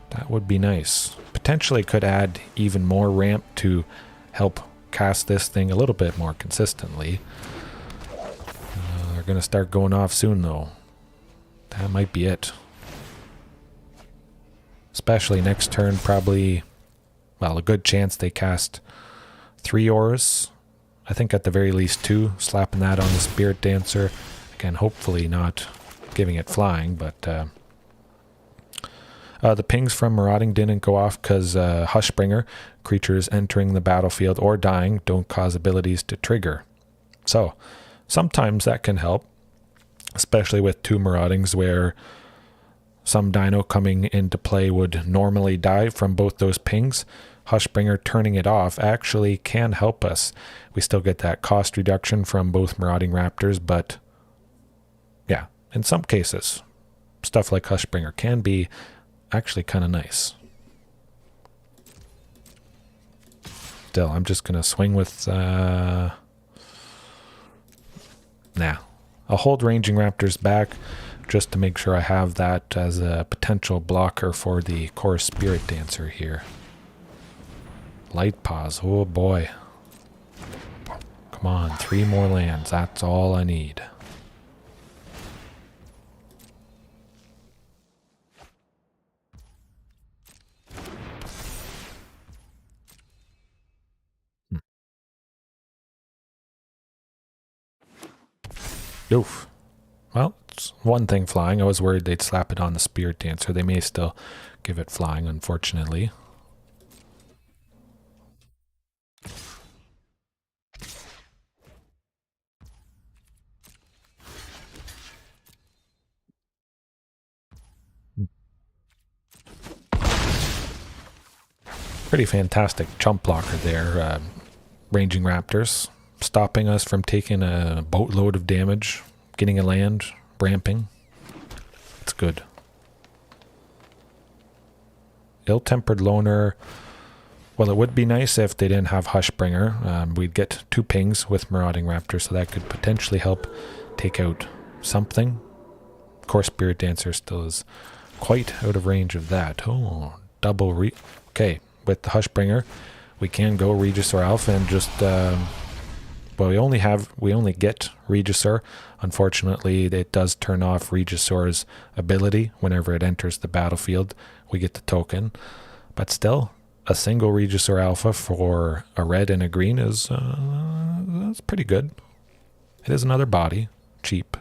that would be nice. Potentially could add even more ramp to help cast this thing a little bit more consistently. They're going to start going off soon though. That might be it. Especially next turn, probably, well, a good chance they cast 3 auras. I think at the very least 2, slapping that on the Spirit Dancer. Again, hopefully not giving it flying, but the pings from Marauding didn't go off because Hushbringer, creatures entering the battlefield or dying, don't cause abilities to trigger. So, sometimes that can help, especially with 2 Maraudings where some Dino coming into play would normally die from both those pings. Hushbringer turning it off actually can help us. We still get that cost reduction from both Marauding Raptors, but yeah, in some cases, stuff like Hushbringer can be actually kind of nice. Still, I'm just going to swing with... Nah. I'll hold Ranging Raptors back just to make sure I have that as a potential blocker for the Chorus Spirit Dancer here. Light Pause, oh boy. Come on, 3 more lands, that's all I need. Oof. Well, it's one thing flying. I was worried they'd slap it on the Spirit Dancer. They may still give it flying, unfortunately. Pretty fantastic chump blocker there, Ranging Raptors. Stopping us from taking a boatload of damage, getting a land, ramping. It's good. Ill-tempered loner. Well, it would be nice if they didn't have Hushbringer. We'd get 2 pings with Marauding Raptor, so that could potentially help take out something. Of course, Spirit Dancer still is quite out of range of that. Oh, double okay. with the Hushbringer, we can go Regisaur Alpha and just well, we only get Regisaur. Unfortunately, it does turn off Regisaur's ability whenever it enters the battlefield. We get the token, but still, a single Regisaur Alpha for a red and a green is that's pretty good. It is another body, cheap.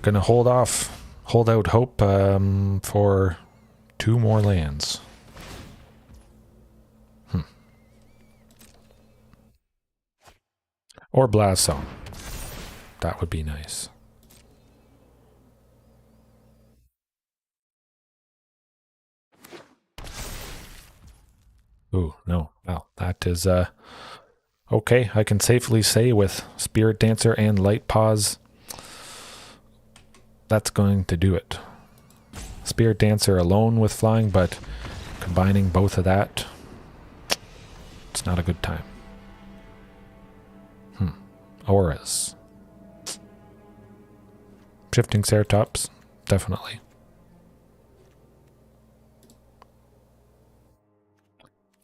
Gonna hold out hope for 2 more lands. Or Blast Zone. That would be nice. Ooh, no. Well, that is okay. I can safely say with Spirit Dancer and Light Paws, that's going to do it. Spirit Dancer alone with flying, but combining both of that, it's not a good time. Auras. Shifting Ceratops, definitely.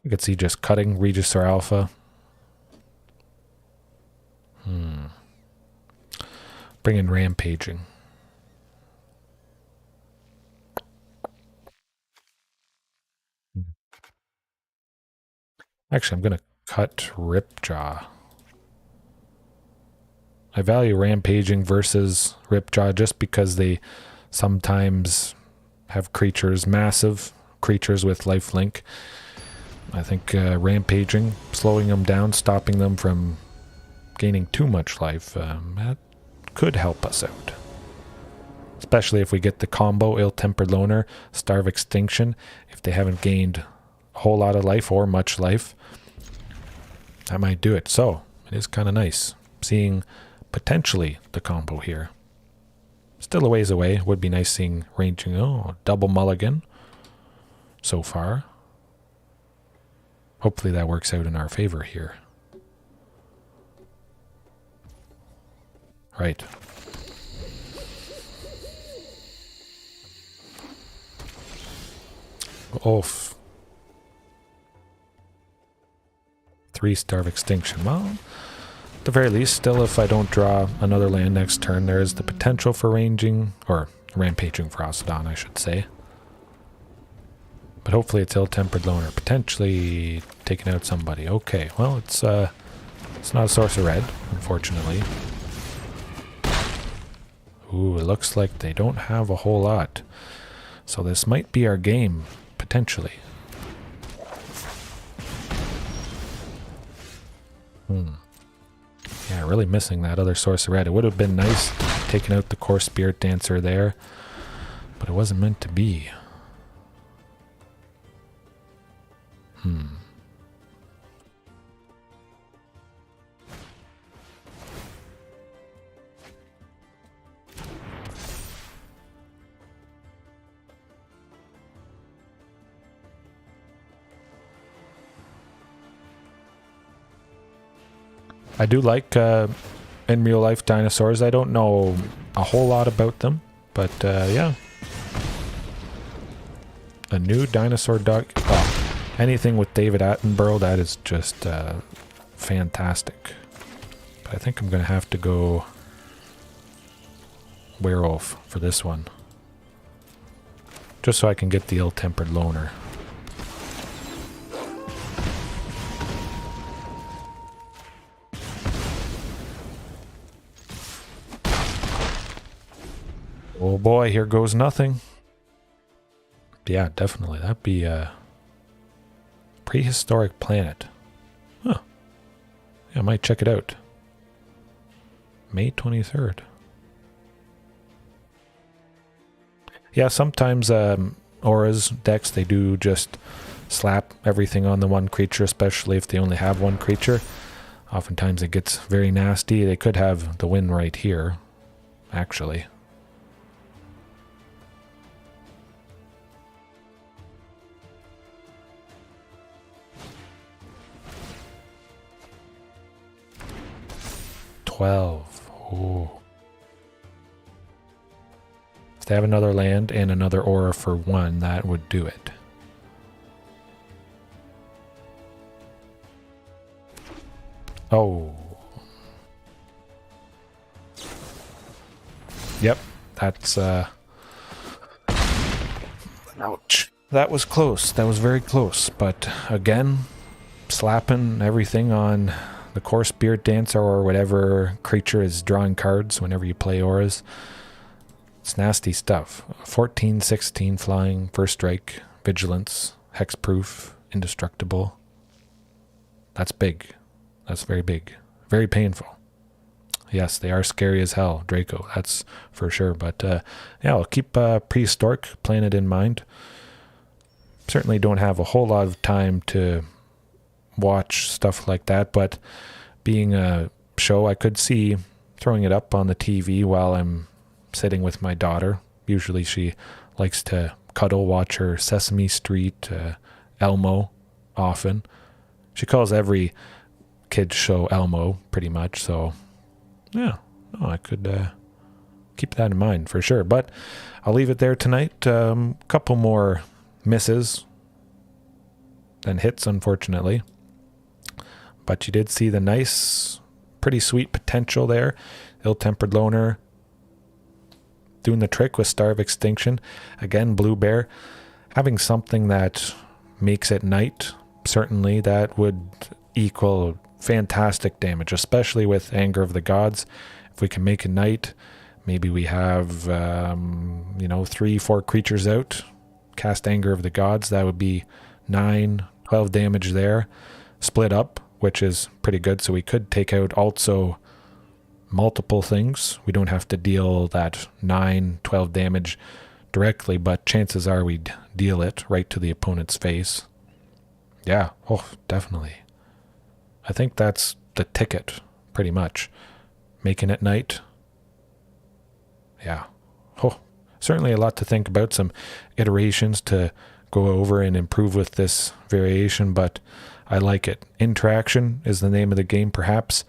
You could see just cutting Regisaur Alpha. Bring in Rampaging. Actually, I'm going to cut Ripjaw. I value Rampaging versus Ripjaw just because they sometimes have creatures, massive creatures with lifelink. I think Rampaging, slowing them down, stopping them from gaining too much life, that could help us out. Especially if we get the combo Ill-Tempered Loner, Star of Extinction. If they haven't gained a whole lot of life or much life, that might do it. So, it is kind of nice seeing potentially the combo here. Still a ways away. Would be nice seeing Ranging. Oh, double mulligan so far. Hopefully that works out in our favor here. Right. Oof. 3 Star of Extinction. Well, at the very least, still, if I don't draw another land next turn, there is the potential for Ranging, or Rampaging Frostodon, I should say. But hopefully it's Ill-Tempered Loner, potentially taking out somebody. Okay, well, it's not a source of red, unfortunately. Ooh, it looks like they don't have a whole lot. So this might be our game, potentially. Yeah, really missing that other source of red. It would have been nice taking out the core Spirit Dancer there, but it wasn't meant to be. I do like in real life dinosaurs. I don't know a whole lot about them, but yeah. A new dinosaur dog. Oh, anything with David Attenborough, that is just fantastic. But I think I'm going to have to go werewolf for this one. Just so I can get the Ill-Tempered Loner. Oh boy, here goes nothing. Yeah, definitely. That'd be a prehistoric planet. Huh. Yeah, I might check it out. May 23rd. Yeah, sometimes Auras decks, they do just slap everything on the one creature, especially if they only have one creature. Oftentimes it gets very nasty. They could have the win right here, actually. Oh. If they have another land and another aura for 1, that would do it. Oh. Yep, that's ouch. That was close. That was very close. But again, slapping everything on the core spirit dancer or whatever creature is drawing cards whenever you play auras. It's nasty stuff. 14, 16 flying, first strike, vigilance, hexproof, indestructible. That's big. That's very big. Very painful. Yes, they are scary as hell, Draco. That's for sure. But yeah, I'll keep Prehistoric Planet in mind. Certainly don't have a whole lot of time to watch stuff like that, but being a show, I could see throwing it up on the TV while I'm sitting with my daughter. Usually she likes to cuddle, watch her Sesame Street, Elmo often. She calls every kid's show Elmo pretty much, so yeah, no, I could keep that in mind for sure. But I'll leave it there tonight. Couple more misses than hits, unfortunately. But you did see the nice, pretty sweet potential there. Ill-Tempered Loner doing the trick with Star of Extinction. Again, Blue Bear having something that makes it night. Certainly that would equal fantastic damage, especially with Anger of the Gods. If we can make it night, maybe we have 3-4 creatures out, cast Anger of the Gods. That would be 9-12 damage there, split up, which is pretty good. So we could take out also multiple things. We don't have to deal that 9-12 damage directly, but chances are we'd deal it right to the opponent's face. Yeah, oh, definitely. I think that's the ticket, pretty much. Making it night. Yeah. Oh, certainly a lot to think about. Some iterations to go over and improve with this variation, but I like it. Interaction is the name of the game, perhaps.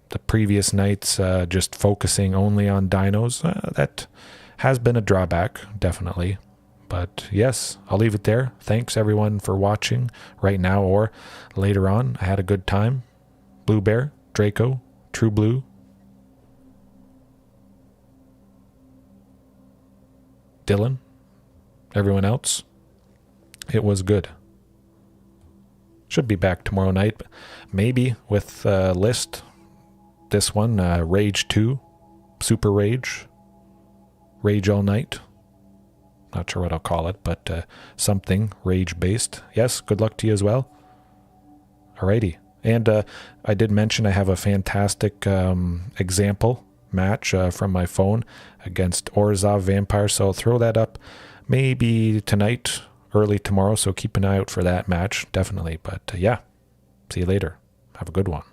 The previous nights, just focusing only on dinos, that has been a drawback, definitely. But yes, I'll leave it there. Thanks everyone for watching right now or later on. I had a good time. Blue Bear, Draco, True Blue, Dylan, everyone else. It was good. Should be back tomorrow night, maybe with a list. This one, Rage 2, Super Rage, Rage All Night. Not sure what I'll call it, but something rage-based. Yes, good luck to you as well. Alrighty. And I did mention I have a fantastic example match from my phone against Orzhov Vampire, so I'll throw that up maybe tonight, early tomorrow, so keep an eye out for that match, definitely. But yeah, see you later. Have a good one.